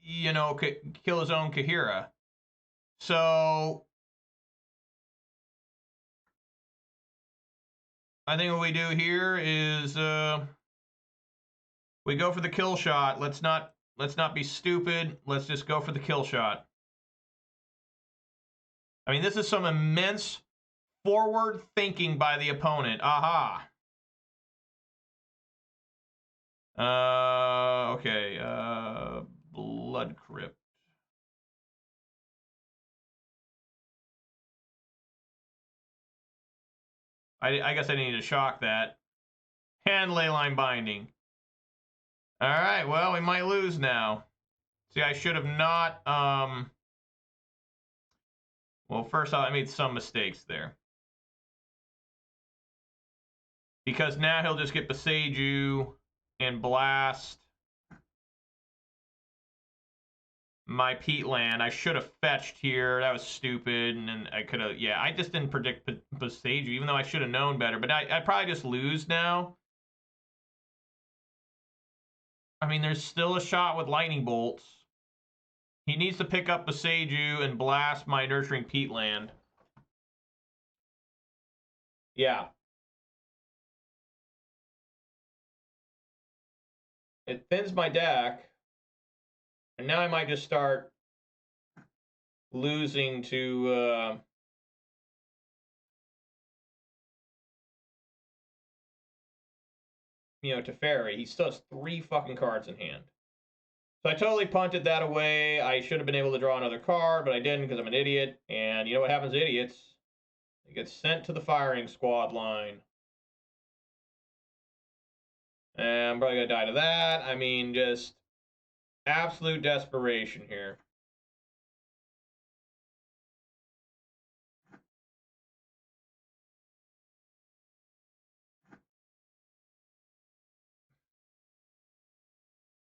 you know, kill his own Kahira. So, I think what we do here is, we go for the kill shot. Let's not be stupid. Let's just go for the kill shot. I mean, this is some immense forward thinking by the opponent. Aha. Okay. Blood Crypt. I guess I need to shock that. And Leyline Binding. Alright, well, we might lose now. See, I should have not, well, first off, I made some mistakes there. Because now he'll just get Beseiju and blast my peatland. I should have fetched here. That was stupid. And then I could have, yeah, I just didn't predict Beseiju, even though I should have known better. But I'd probably just lose now. I mean, there's still a shot with lightning bolts. He needs to pick up Beseiju and blast my nurturing peatland. Yeah. It thins my deck. And now I might just start losing to you know, to Fairy. He still has 3 fucking cards in hand. So I totally punted that away. I should have been able to draw another card, but I didn't because I'm an idiot. And you know what happens to idiots? They get sent to the firing squad line. And I'm probably going to die to that. I mean, just absolute desperation here.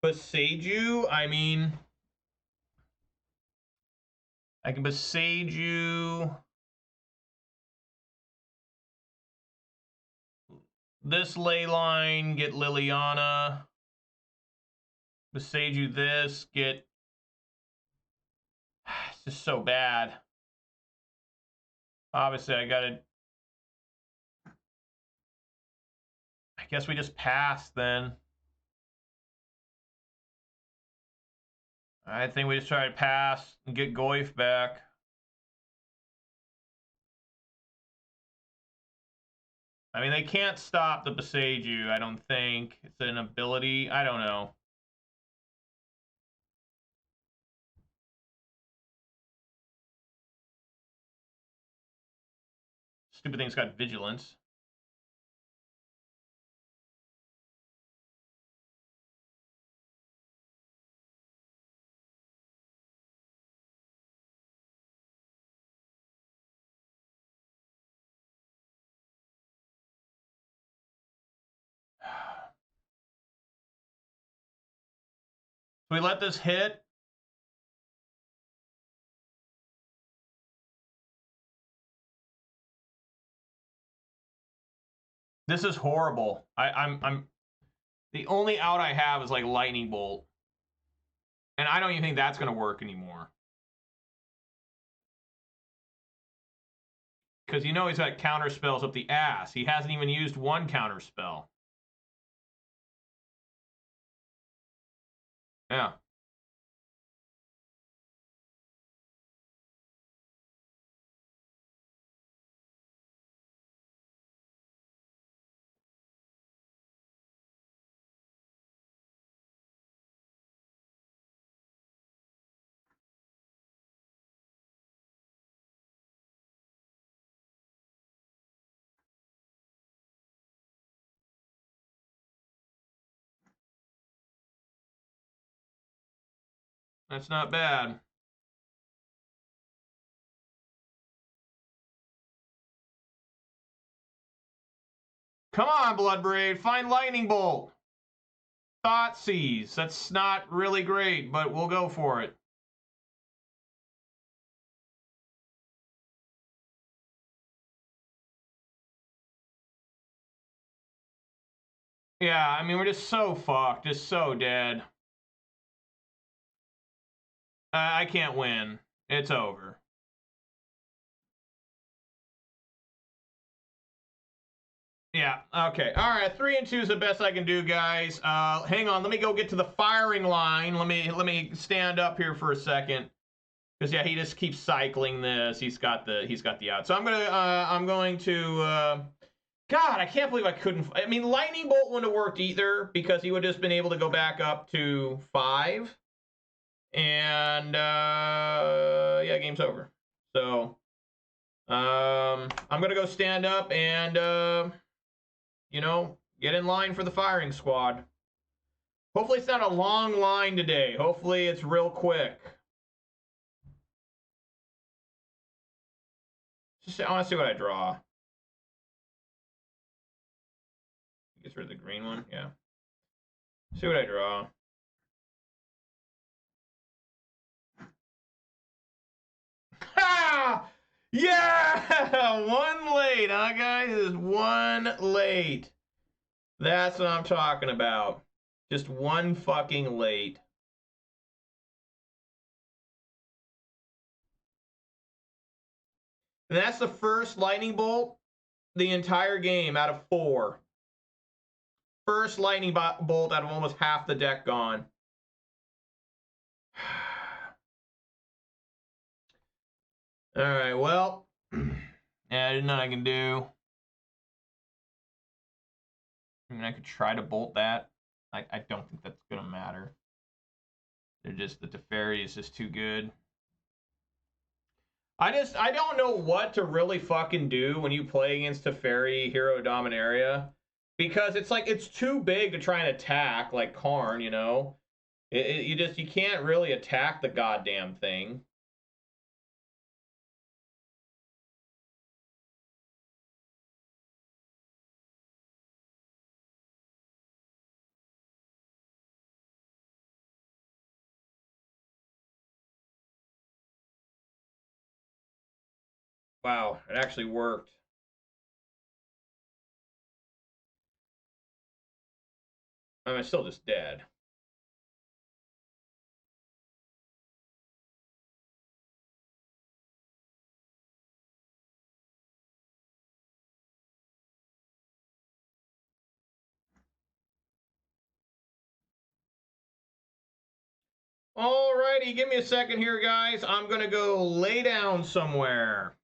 Beseiju, I mean, I can Beseiju this Leyline, get Liliana. Beseiju this, get... It's just so bad. Obviously, I gotta... I guess we just pass then. I think we just try to pass and get Goyf back. I mean, they can't stop the Beseiju, I don't think. It's an ability. I don't know. Stupid thing's got vigilance. We let this hit. This is horrible. I'm the only out I have is like lightning bolt. And I don't even think that's gonna work anymore. Because you know he's got counter spells up the ass. He hasn't even used one counter spell. Yeah. That's not bad. Come on, Bloodbraid. Find Lightning Bolt. Thoughtseize. That's not really great, but we'll go for it. Yeah, I mean, we're just so fucked. Just so dead. I can't win. It's over. Yeah, okay. All right, 3 and 2 is the best I can do, guys. Hang on, let me go get to the firing line. Let me stand up here for a second. Because yeah, he just keeps cycling this. He's got the out. So I'm going to God, I can't believe I couldn't. I mean, Lightning Bolt wouldn't have worked either because he would have just been able to go back up to 5. And yeah, game's over. So I'm gonna go stand up and you know, get in line for the firing squad. Hopefully it's not a long line today. Hopefully it's real quick. I want to see what I draw. Gets rid of the green one, yeah. See what I draw. Ha! Yeah! One late, huh, guys? This is one late. That's what I'm talking about. Just one fucking late. And that's the first lightning bolt the entire game out of 4. First lightning bolt out of almost half the deck gone. All right, well, yeah, there's nothing I can do. I mean, I could try to bolt that. I don't think that's gonna matter. They're just, the Teferi is just too good. I don't know what to really fucking do when you play against Teferi Hero Dominaria, because it's like, it's too big to try and attack like Karn, you know? You can't really attack the goddamn thing. Wow, it actually worked. I mean, it's still just dead. Alrighty, give me a second here, guys. I'm gonna go lay down somewhere.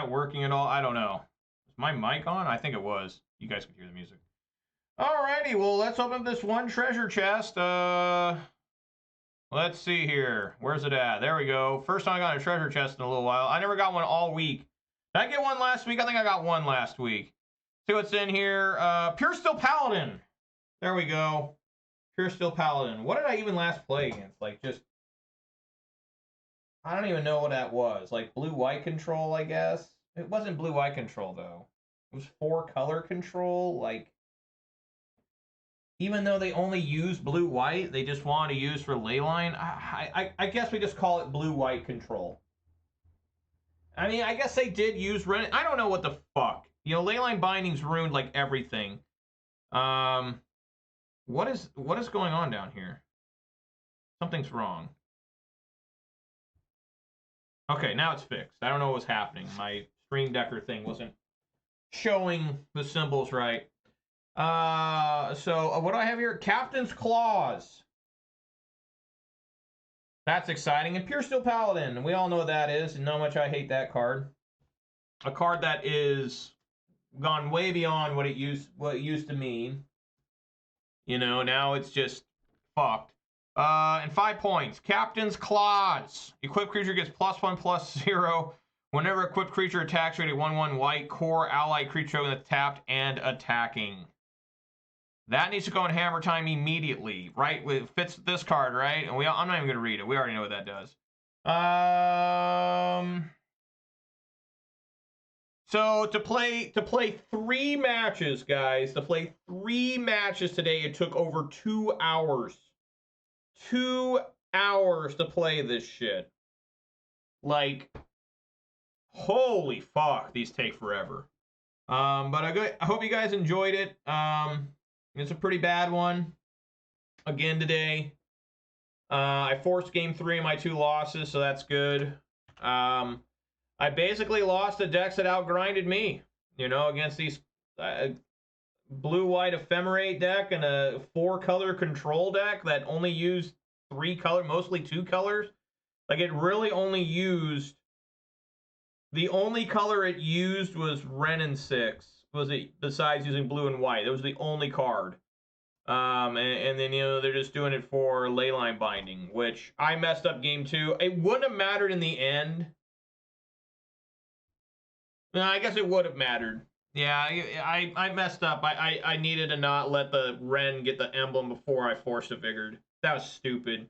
that working at all? I don't know. Is my mic on? I think it was. You guys can hear the music. Alrighty, well, let's open this one treasure chest. Let's see here. Where's it at? There we go. First time I got a treasure chest in a little while. I never got one all week. Did I get one last week? I think I got one last week. See what's in here. Pure Steel Paladin. There we go. Pure Steel Paladin. What did I even last play against? Like, just... I don't even know what that was. Like, blue-white control, I guess? It wasn't blue-white control, though. It was 4-color control. Like, even though they only use blue-white, they just wanted to use for leyline. I guess we just call it blue-white control. I mean, I guess they did use Ren. I don't know what the fuck. You know, leyline bindings ruined, like, everything. What is going on down here? Something's wrong. Okay, now it's fixed. I don't know what was happening. My Stream Decker thing wasn't showing the symbols right. So what do I have here? Captain's Claws. That's exciting. And Pure Steel Paladin. We all know what that is, and how much I hate that card. A card that is gone way beyond what it used to mean. You know, now it's just fucked. And 5 points. Captain's Claws. Equipped creature gets +1/+0. Whenever equipped creature attacks, rated 1/1 white, core ally creature with tapped and attacking. That needs to go in Hammer Time immediately, right? It fits this card, right? And I'm not even gonna read it. We already know what that does. So to play 3 matches, guys. To play 3 matches today, it took over 2 hours. 2 hours to play this shit. Like, holy fuck, these take forever. But I hope you guys enjoyed it. It's a pretty bad one. Again today. I forced game 3 of my 2 losses, so that's good. I basically lost the decks that outgrinded me, you know, against these blue-white Ephemerate deck and a 4-color control deck that only used 3 colors, mostly 2 colors. Like, it really only used... The only color it used was Ren and 6. Was it, besides using blue and white. It was the only card. And then, you know, they're just doing it for leyline binding, which I messed up game 2. It wouldn't have mattered in the end. No, I guess it would have mattered. Yeah, I messed up. I needed to not let the Ren get the emblem before I forced a Vigord. That was stupid.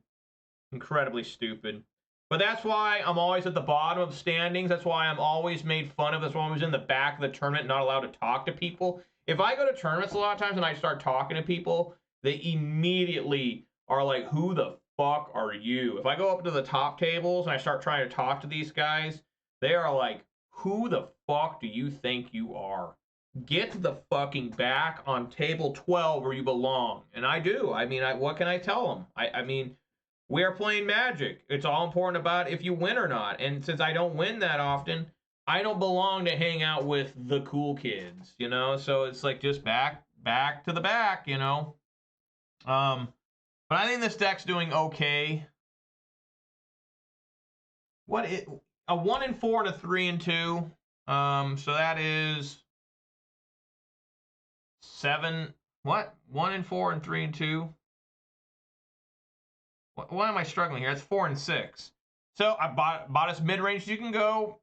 Incredibly stupid. But that's why I'm always at the bottom of standings. That's why I'm always made fun of. That's why I'm always in the back of the tournament, not allowed to talk to people. If I go to tournaments a lot of times and I start talking to people, they immediately are like, who the fuck are you? If I go up to the top tables and I start trying to talk to these guys, they are like, who the fuck do you think you are? Get to the fucking back on table 12 where you belong. And I do. I mean, what can I tell them? I mean... We are playing Magic. It's all important about if you win or not. And since I don't win that often, I don't belong to hang out with the cool kids, you know? So it's like just back to the back, you know? But I think this deck's doing okay. A 1-4 and a 3-2. So that is 7. What? 1-4 and 3-2. Why am I struggling here? It's 4 and 6. So I bought as mid-range as you can go.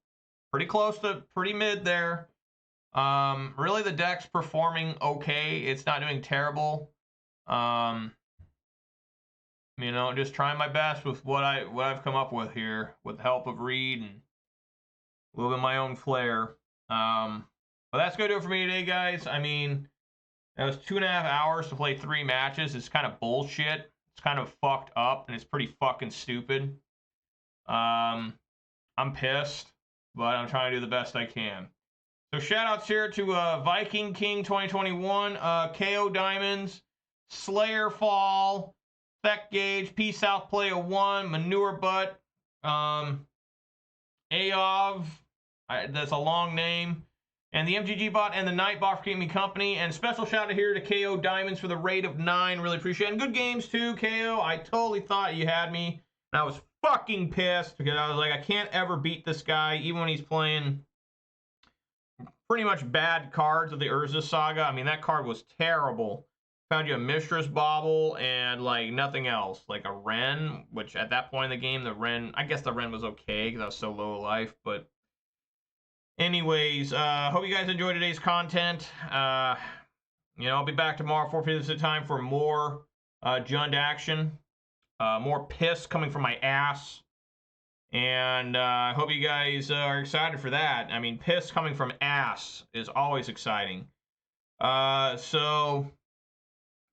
Pretty close to pretty mid there. Really the deck's performing okay. It's not doing terrible. You know, just trying my best with what I've come up with here with the help of Reed and a little bit of my own flair. But that's gonna do it for me today, guys. I mean, it was 2.5 hours to play 3 matches. It's kind of bullshit. It's kind of fucked up, and it's pretty fucking stupid. I'm pissed, but I'm trying to do the best I can. So shout-outs here to Viking King 2021, KO Diamonds, Slayer Fall, Thek Gauge, Peace South Playa 1, Manure Butt, Aov, that's a long name, and the MTG bot and the Night bot for keeping me company. And special shout out here to KO Diamonds for the rate of 9. Really appreciate it. And good games too, KO. I totally thought you had me. And I was fucking pissed because I was like, I can't ever beat this guy, even when he's playing pretty much bad cards of the Urza Saga. I mean, that card was terrible. Found you a Mistress Bauble and, like, nothing else. Like a Wren, which at that point in the game, the Wren... I guess the Wren was okay because I was so low life, but... Anyways, hope you guys enjoyed today's content. You know, I'll be back tomorrow, 4 p.m. Pacific time for more Jund action. More piss coming from my ass. And I hope you guys are excited for that. I mean, piss coming from ass is always exciting. So,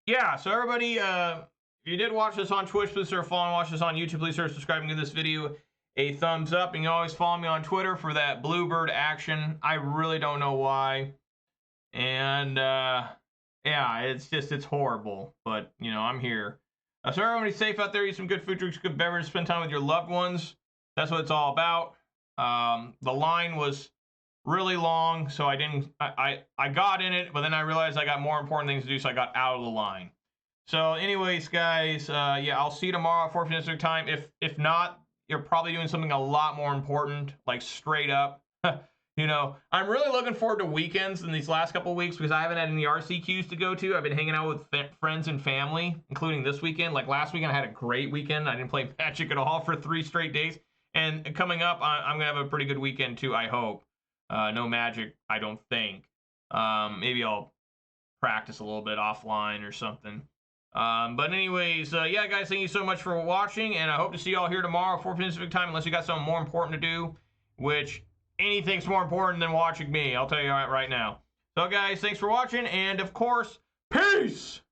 yeah. So, everybody, if you did watch this on Twitch, please consider following. Watch this on YouTube, please consider subscribing to this video a thumbs up. And you can always follow me on Twitter for that Bluebird action. I really don't know why. And, yeah, it's horrible. But, you know, I'm here. So everybody's safe out there. Eat some good food, drink some good beverages, spend time with your loved ones. That's what it's all about. The line was really long, so I got in it, but then I realized I got more important things to do, so I got out of the line. So anyways, guys, yeah, I'll see you tomorrow at 4 p.m. Pacific time. If not, you're probably doing something a lot more important, like straight up. You know, I'm really looking forward to weekends in these last couple of weeks because I haven't had any RCQs to go to. I've been hanging out with friends and family, including this weekend. Like last weekend, I had a great weekend. I didn't play Magic at all for 3 straight days. And coming up, I'm going to have a pretty good weekend too, I hope. No Magic, I don't think. Maybe I'll practice a little bit offline or something. But anyways, yeah, guys, thank you so much for watching. And I hope to see you all here tomorrow at 4 p.m. Pacific time, unless you got something more important to do, which... anything's more important than watching me, I'll tell you right now. So, guys, thanks for watching, and, of course, peace!